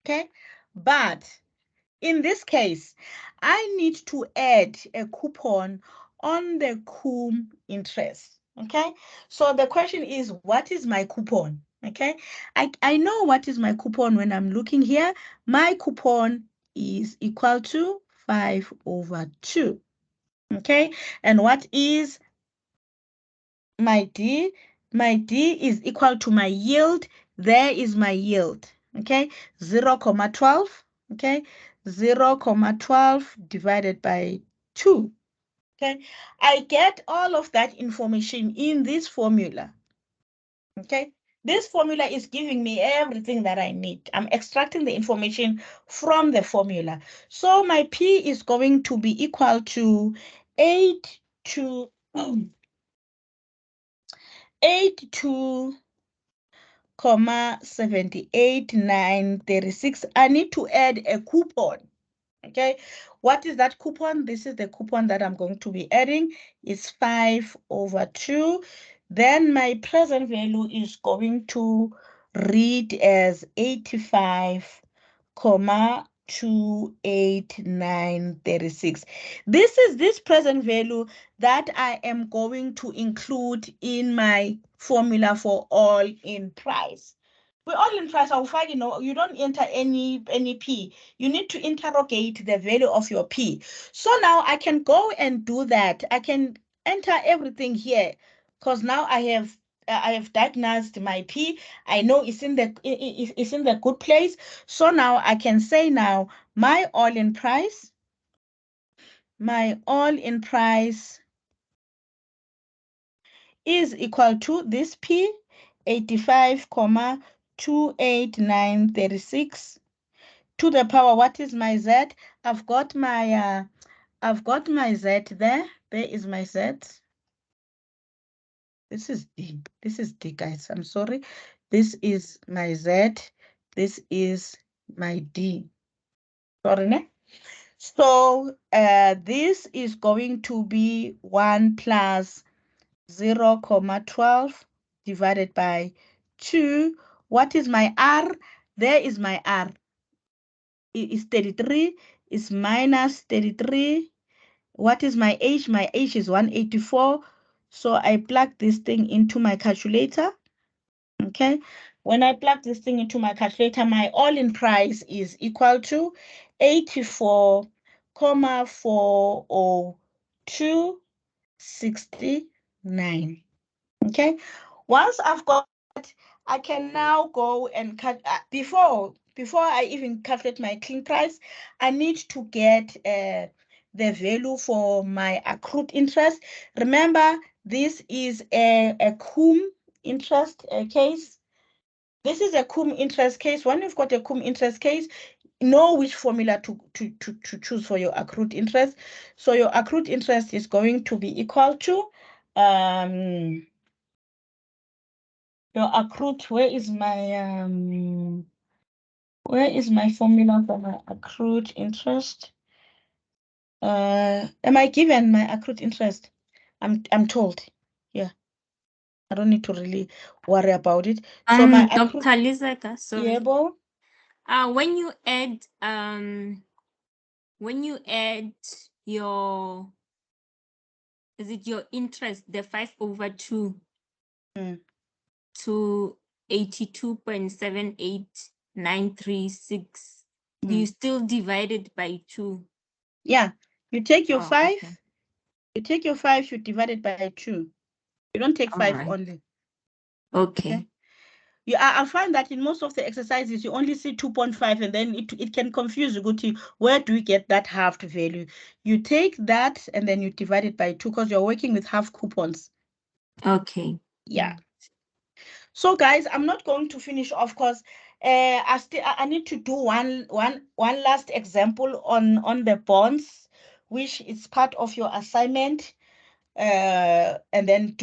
okay, but in this case, I need to add a coupon on the cum interest. Okay, so the question is, what is my coupon? Okay, I know what is my coupon when I'm looking here. My coupon is equal to 5/2. Okay, and what is my D? My D is equal to my yield. There is my yield. Okay, 0,12. Okay, 0,12 divided by 2. Okay, I get all of that information in this formula. Okay, this formula is giving me everything that I need. I'm extracting the information from the formula. So my P is going to be equal to 8 to 78,936. I need to add a coupon. Okay, what is that coupon? This is the coupon that I'm going to be adding. It's 5/2. Then my present value is going to read as 85,28936. This is this present value that I am going to include in my formula for all in price. With all in price, I'll find, you don't enter any P. You need to interrogate the value of your P. So now I can go and do that. I can enter everything here because now I have diagnosed my P. I know it's in the good place. So now I can say now my all-in price is equal to this P, 85,28936 to the power. What is my Z? I've got my Z there. There is my Z. This is D. This is D, guys. I'm sorry. This is my Z. This is my D. Sorry, ne? So this is going to be 1 plus 0,12 divided by 2. What is my R? There is my R. It is 33. Is minus 33. What is my H? My H is 184. So I plug this thing into my calculator. Okay. When I plug this thing into my calculator, my all-in price is equal to 84,402.69. Okay. Once I've got that, I can now go and cut. Before I even calculate my clean price, I need to get the value for my accrued interest. Remember, this is a cum interest case. This is a cum interest case. When you've got a cum interest case, know which formula to choose for your accrued interest. So your accrued interest is going to be equal to your accrued. Where is my formula for my accrued interest? Am I given my accrued interest? I'm told. Yeah. I don't need to really worry about it. So my Dr. Lizaka, sorry. Yeah, Bo? When you add your, is it your interest, the 5/2 to 82.78936, do you still divide it by 2? Yeah, you take your 5. Okay. You take your 5, you divide it by 2. You don't take 5 only. Okay. I find that in most of the exercises, you only see 2.5, and then it can confuse you. Go to where do we get that halved value? You take that and then you divide it by 2 because you're working with half coupons. Okay. Yeah. So guys, I'm not going to finish off because I need to do one last example on the bonds, which is part of your assignment. And then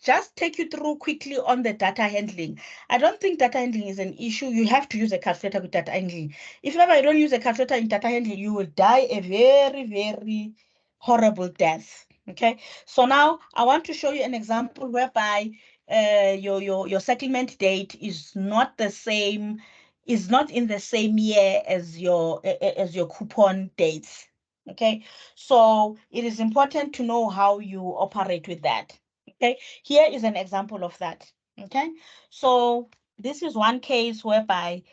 just take you through quickly on the data handling. I don't think data handling is an issue. You have to use a calculator with data handling. If ever you don't use a calculator in data handling, you will die a very, very horrible death. Okay, so now I want to show you an example whereby your settlement date is not the same, is not in the same year as your coupon dates. Okay, so it is important to know how you operate with that. Okay, here is an example of that. Okay, so this is one case whereby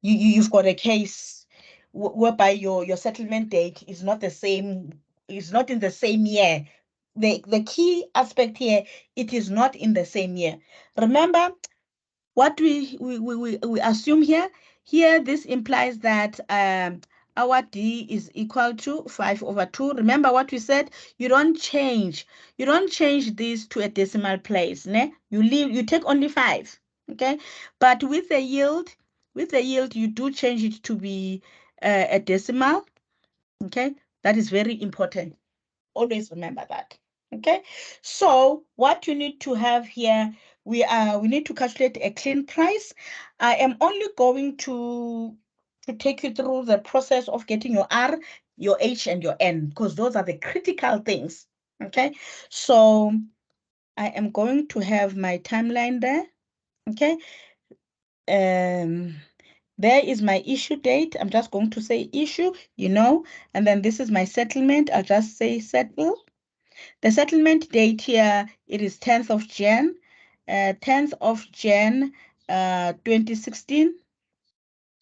you've got a case whereby your settlement date is not the same, is not in the same year. The key aspect here, it is not in the same year. Remember what we assume here. This implies that our D is equal to 5/2. Remember what we said? You don't change this to a decimal place. Ne? You take only 5. Okay, but with the yield, you do change it to be a decimal. Okay, that is very important. Always remember that. Okay, so what you need to have here, we need to calculate a clean price. I am only going to take you through the process of getting your R, your H, and your N, because those are the critical things. Okay, so I am going to have my timeline there. Okay, there is my issue date. I'm just going to say issue, and then this is my settlement. I'll just say settle. The settlement date here, it is 10th of Jan, 2016.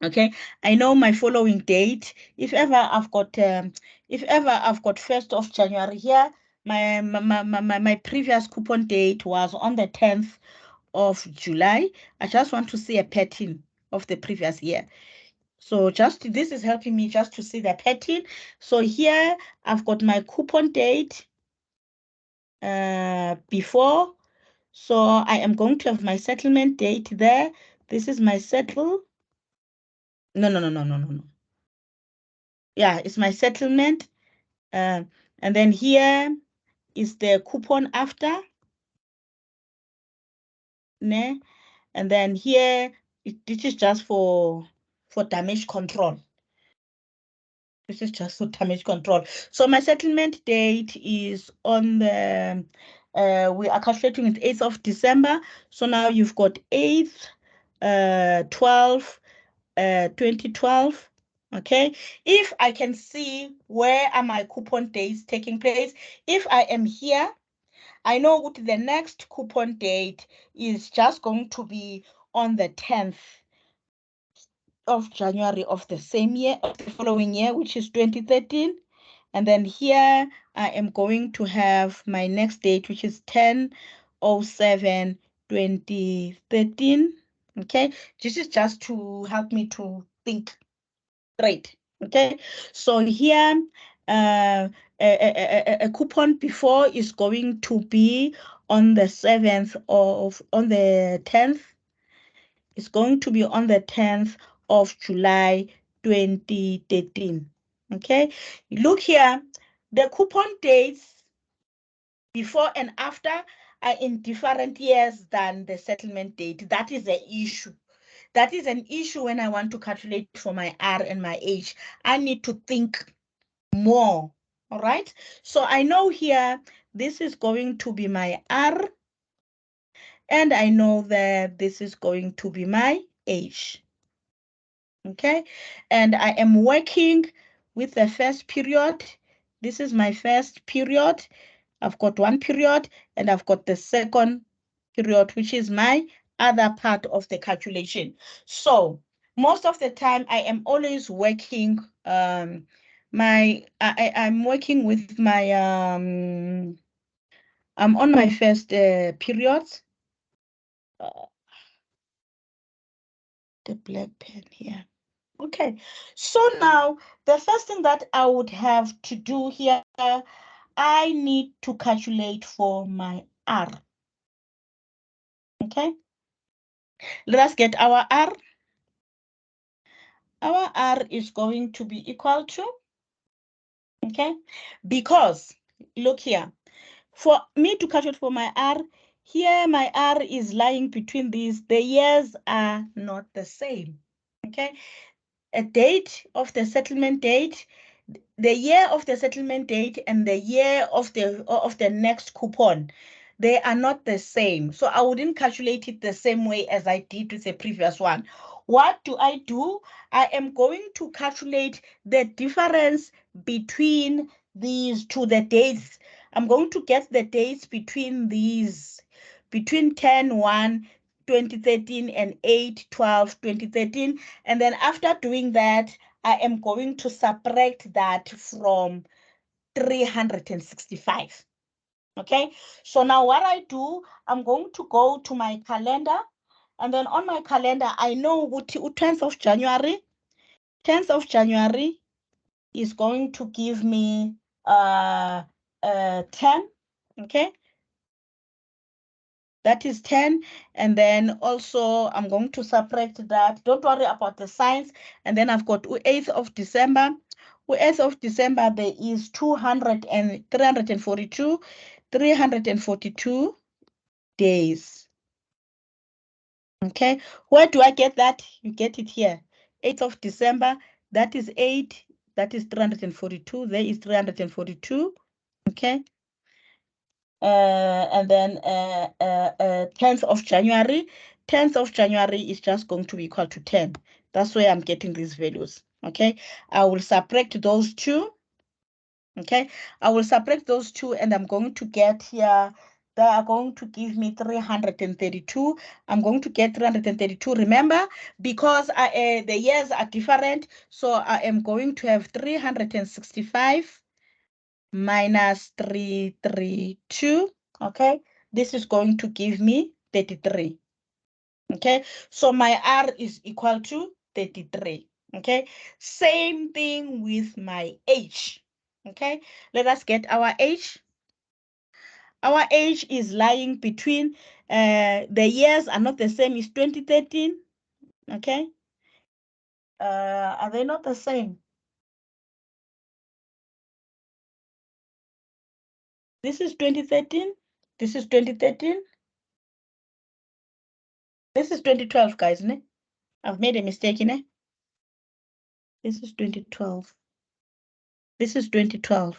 Okay, I know my following date. If ever I've got 1st of January here, my previous coupon date was on the 10th of July. I just want to see a pattern of the previous year. So this is helping me just to see the pattern. So here I've got my coupon date before. So I am going to have my settlement date there. This is my settle. No. Yeah, it's my settlement. And then here is the coupon after. Ne? And then here, this is just for damage control. This is just for damage control. So my settlement date is on the, we are calculating it 8th of December. So now you've got 8th, 12, 2012. Okay. If I can see where are my coupon dates taking place, if I am here, I know what the next coupon date is just going to be on the 10th of January of the same year, of the following year, which is 2013. And then here I am going to have my next date, which is 10/07/2013. Okay, this is just to help me to think straight. Okay, so here a coupon before is going to be on the 7th of, on the 10th. It's going to be on the 10th of July 2013. Okay, look here, the coupon dates before and after are in different years than the settlement date. That is the issue. That is an issue when I want to calculate for my R and my H. I need to think more. All right. So I know here this is going to be my R, and I know that this is going to be my H. Okay. And I am working with the first period. This is my first period. I've got one period and I've got the second period, which is my other part of the calculation. So most of the time I am always working I'm working with my I'm on my first period. The black pen here. Okay, so now the first thing that I would have to do here, I need to calculate for my R. Okay, let us get our R. Our R is going to be equal to, okay, because look here, for me to calculate for my R, here my R is lying between these. The years are not the same. Okay, a date of the settlement date, the year of the settlement date and the year of the next coupon, they are not the same. So I wouldn't calculate it the same way as I did with the previous one. What do? I am going to calculate the difference between these two, the dates. I'm going to get the dates between these, between 10/1/2013 and 8/12/2013. And then after doing that, I am going to subtract that from 365. Okay, so now what I do, I'm going to go to my calendar, and then on my calendar, I know what 10th of January. 10th of January is going to give me 10. Okay, that is 10. And then also I'm going to subtract that. Don't worry about the signs. And then I've got 8th of December. 8th of December, there is 342 days. Okay, where do I get that? You get it here. 8th of December, that is 8, that is 342. There is 342. Okay. And then 10th of January. 10th of January is just going to be equal to 10. That's where I'm getting these values. Okay, I will subtract those two. Okay, I will subtract those two, and I'm going to get here, they are going to give me 332. I'm going to get 332. Remember, because the years are different, so I am going to have 365 minus 332. Okay, this is going to give me 33. Okay, so my R is equal to 33. Okay, same thing with my H. Okay, let us get our H. Our H is lying between, the years are not the same, it's 2013. Okay, are they not the same? This is 2013. This is 2013. This is 2012, guys. Ne? I've made a mistake, ne? This is 2012. This is 2012.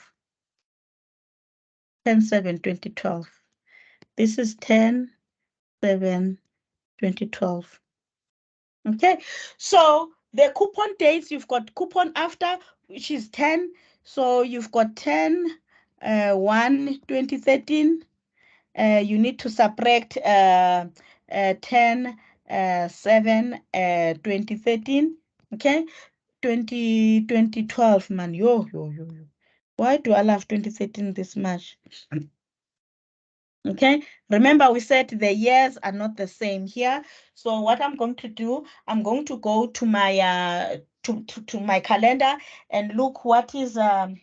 10/7/2012. This is 10/7/2012. Okay, so the coupon dates, you've got coupon after, which is 10. So you've got 10/1/2013. You need to subtract 10/7/2013. Okay, 2012, man. Yo. Why do I love 2013 this much? Okay, remember we said the years are not the same here. So what I'm going to do, I'm going to go to my to my calendar and look what is and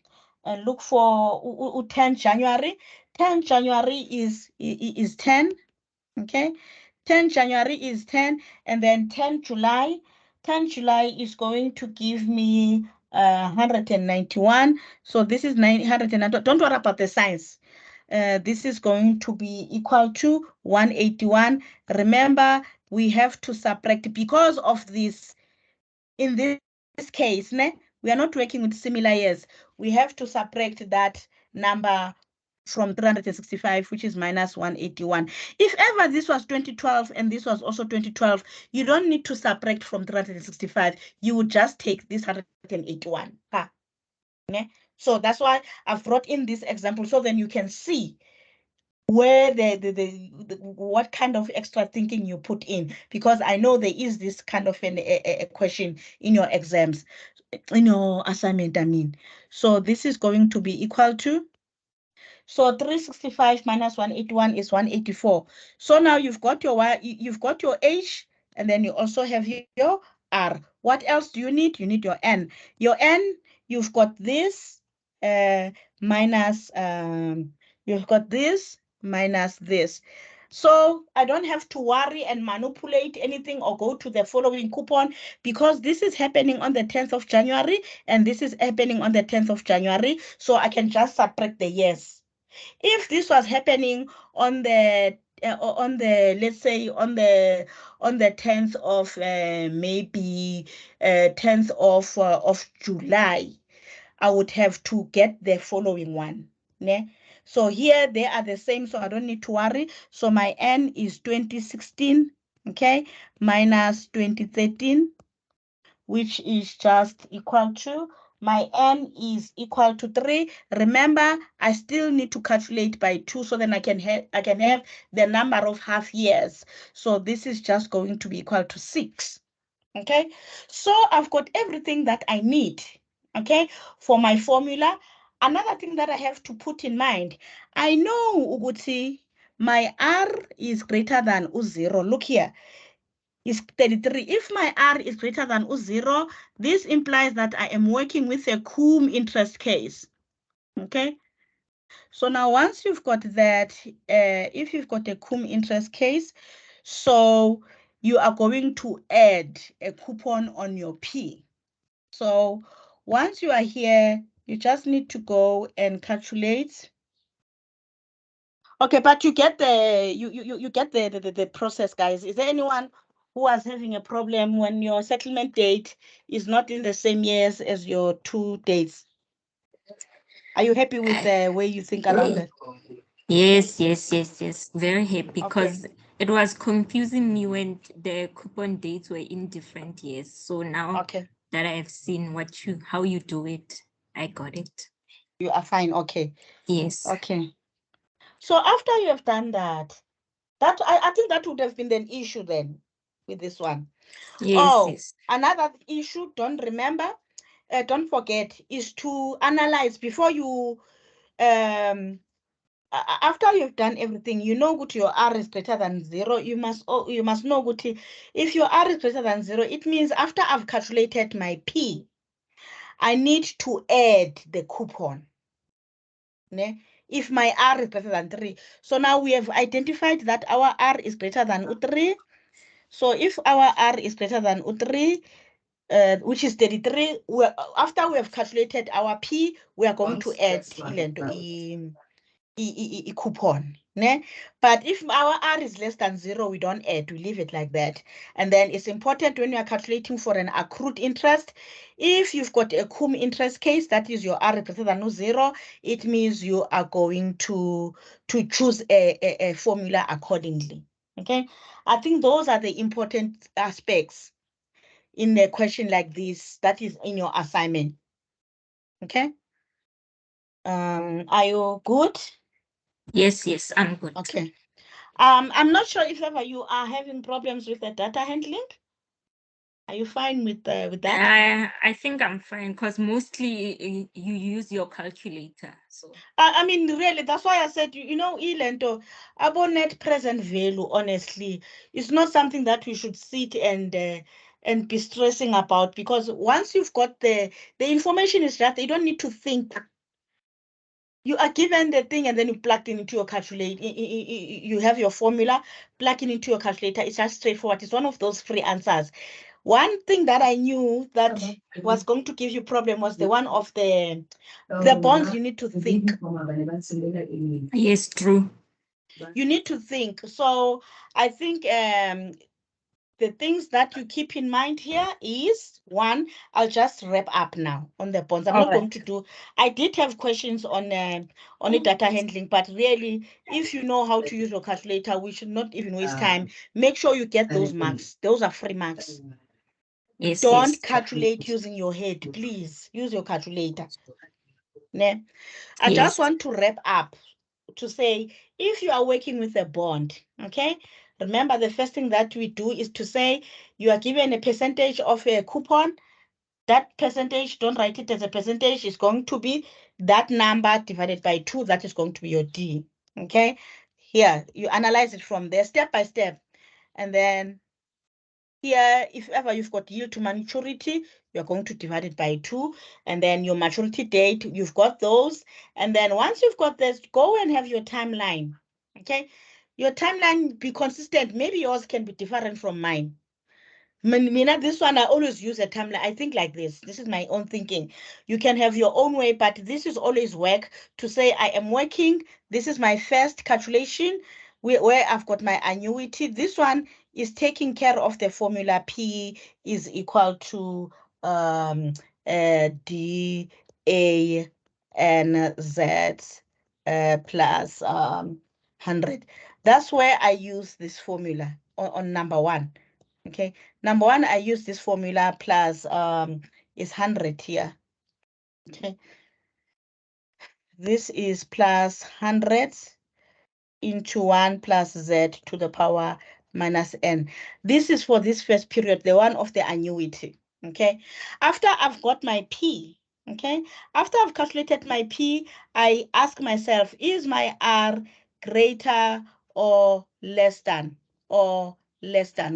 look for 10 January. 10 January is 10. Okay, 10 January is 10, and then 10 July. 10 July is going to give me 191. So this is 990. Don't worry about the signs. This is going to be equal to 181. Remember, we have to subtract because of this. In this case, we are not working with similar years. We have to subtract that number from 365, which is minus 181. If ever this was 2012 and this was also 2012, you don't need to subtract from 365. You would just take this 181. So that's why I've brought in this example, so then you can see where what kind of extra thinking you put in, because I know there is this kind of a question in your exams, in your assignment, I mean. So this is going to be equal to, so 365 minus 181 is 184. So now you've got your H, and then you also have your R. What else do you need? You need your N. Your N, you've got this minus, you've got this minus this. So I don't have to worry and manipulate anything or go to the following coupon, because this is happening on the 10th of January and this is happening on the 10th of January. So I can just subtract the years. If this was happening on the let's say on the 10th of maybe 10th of July, I would have to get the following one. So here they are the same, so I don't need to worry. So my N is 2016, okay, minus 2013, which is just equal to, my N is equal to 3. Remember, I still need to calculate by 2, so then I can have the number of half years. So this is just going to be equal to 6. Okay, so I've got everything that I need, okay, for my formula. Another thing that I have to put in mind, I know Uguti, my R is greater than U0. Look here, is 33. If my R is greater than U0, this implies that I am working with a cum interest case. Okay, so now once you've got that, if you've got a cum interest case, so you are going to add a coupon on your P. So once you are here, you just need to go and calculate. Okay, but you get the process, guys. Is there anyone who was having a problem when your settlement date is not in the same years as your 2 dates? Are you happy with the way you think around it? Yes. Very happy, Okay. because it was confusing me when the coupon dates were in different years. So now Okay, that I have seen how you do it, I got it. you are fine. Okay. Yes. Okay. So after you have done that, I think that would have been an issue then with this one. Yes. Another issue, don't forget, is to analyze before you, after you've done everything, you know what your R is greater than 0. You must know what, if your R is greater than 0, it means after I've calculated my P, I need to add the coupon. If my R is greater than 3. So now we have identified that our R is greater than U3. So if our R is greater than U3, which is 33, after we have calculated our P, we are going to add a coupon. Ne? But if our R is less than 0, we don't add, we leave it like that. And then it's important when you are calculating for an accrued interest, if you've got a cum interest case, that is your R greater than 0, it means you are going to choose a formula accordingly. Okay, I think those are the important aspects in a question like this that is in your assignment. Okay. Are you good? Yes, I'm good. Okay. I'm not sure if ever you are having problems with the data handling. Are you fine with that? I think I'm fine because mostly you use your calculator. So I mean, really, that's why I said, you know, Ilento, about net present value, honestly, it's not something that we should sit and be stressing about, because once you've got the information is just, you don't need to think. You are given the thing and then you plug it into your calculator. You have your formula, plug it into your calculator. It's just straightforward. It's one of those free answers. One thing that I knew that was going to give you problem was the one of the bonds. You need to think. yes, true. You need to think. So I think the things that you keep in mind here is, one, I'll just wrap up now on the bonds. I'm not going to do, I did have questions on the data handling, but really, if you know how to use your calculator, we should not even waste time. Make sure you get those marks. Those are free marks. Yes, Don't calculate using your head. Please use your calculator. Ne? I just want to wrap up to say, if you are working with a bond, okay, remember the first thing that we do is to say you are given a percentage of a coupon. That percentage, don't write it as a percentage, is going to be that number divided by 2. That is going to be your D. Okay, here you analyze it from there step by step. And then here, if ever you've got yield to maturity, you're going to divide it by 2. And then your maturity date, you've got those. And then once you've got this, go and have your timeline. Okay, your timeline be consistent. Maybe yours can be different from mine. This one, I always use a timeline. I think like this. This is my own thinking. You can have your own way, but this is always work to say I am working. This is my first calculation where I've got my annuity. This one is taking care of the formula P is equal to D, A, N, Z plus 100. That's where I use this formula on number 1. Okay, number 1, I use this formula plus is 100 here. Okay, this is plus 100 into 1 plus z to the power minus n. This is for this first period, the one of the annuity. Okay, after I've got my P, okay, after I've calculated my P, I ask myself, is my R greater or less than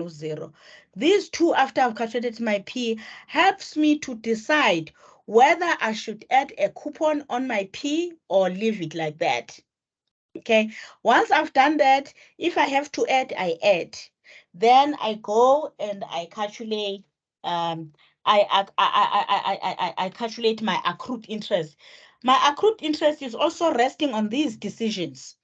0? These two, after I've calculated my P, helps me to decide whether I should add a coupon on my P or leave it like that. Okay, once I've done that, if I have to add, I add. Then I go and I calculate. I calculate my accrued interest. My accrued interest is also resting on these decisions.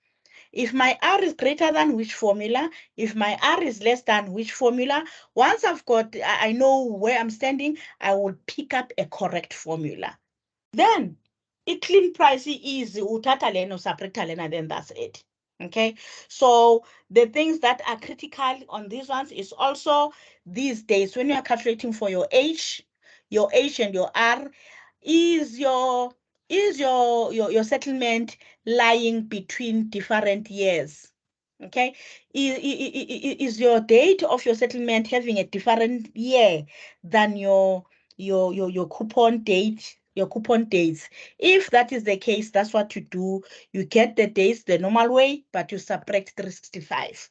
If my R is greater than which formula, if my R is less than which formula, once I've got, I know where I'm standing, I will pick up a correct formula. Then clean price is utata lena, separate lena, then that's it. Okay, so the things that are critical on these ones is also these days when you are calculating for your H and your R, is your settlement lying between different years? Okay, is your date of your settlement having a different year than your coupon date, your coupon dates? If that is the case, that's what you do. You get the dates the normal way, but you subtract 365.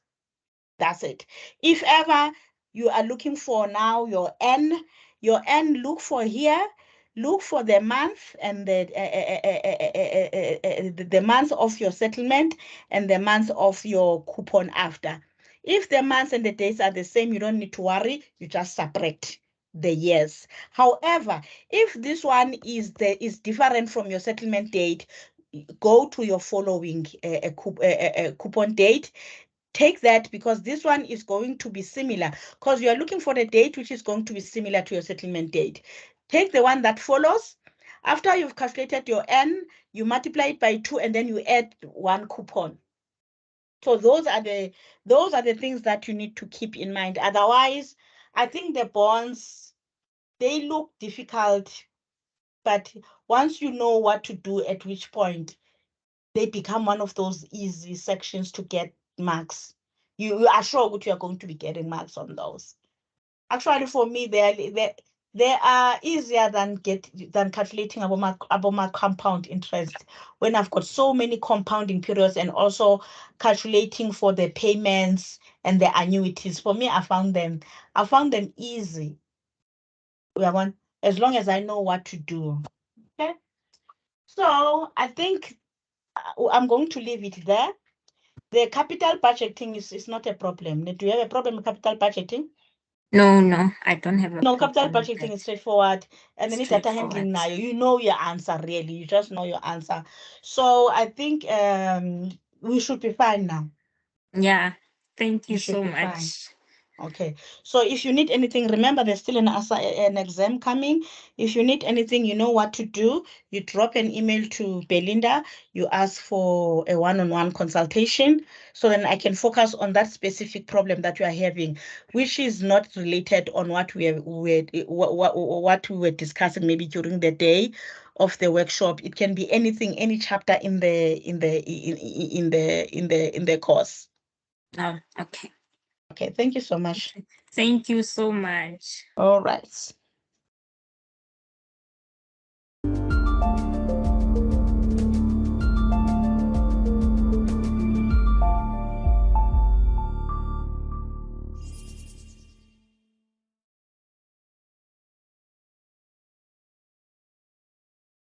That's it. If ever you are looking for now your N, look for here. Look for the month and the month of your settlement and the month of your coupon after. If the months and the dates are the same, you don't need to worry. You just subtract the years. However, if this one is different from your settlement date, go to your following coupon date. Take that, because this one is going to be similar, because you are looking for the date which is going to be similar to your settlement date. Take the one that follows. After you've calculated your N, you multiply it by 2, and then you add 1 coupon. So those are the things that you need to keep in mind. Otherwise, I think the bonds, they look difficult, but once you know what to do at which point, they become one of those easy sections to get marks. You are sure that you are going to be getting marks on those. Actually, for me, they are easier than calculating about my compound interest, when I've got so many compounding periods, and also calculating for the payments and the annuities. For me, I found them easy. As long as I know what to do. Okay. So I think I'm going to leave it there. The capital budgeting is not a problem. Do you have a problem with capital budgeting? No, I don't have a No, capital problem with budgeting is that. straightforward. And then data handling Straightforward. now, you know your answer really. You just know your answer. So I think we should be fine now. Yeah. Thank We you should so be fine. much. Okay, so if you need anything, remember there's still an exam coming. If you need anything, you know what to do. You drop an email to Belinda. You ask for a one-on-one consultation, so then I can focus on that specific problem that you are having, which is not related on what what we were discussing maybe during the day of the workshop. It can be anything, any chapter in the course. Oh, okay. Okay, thank you so much. Thank you so much. All right.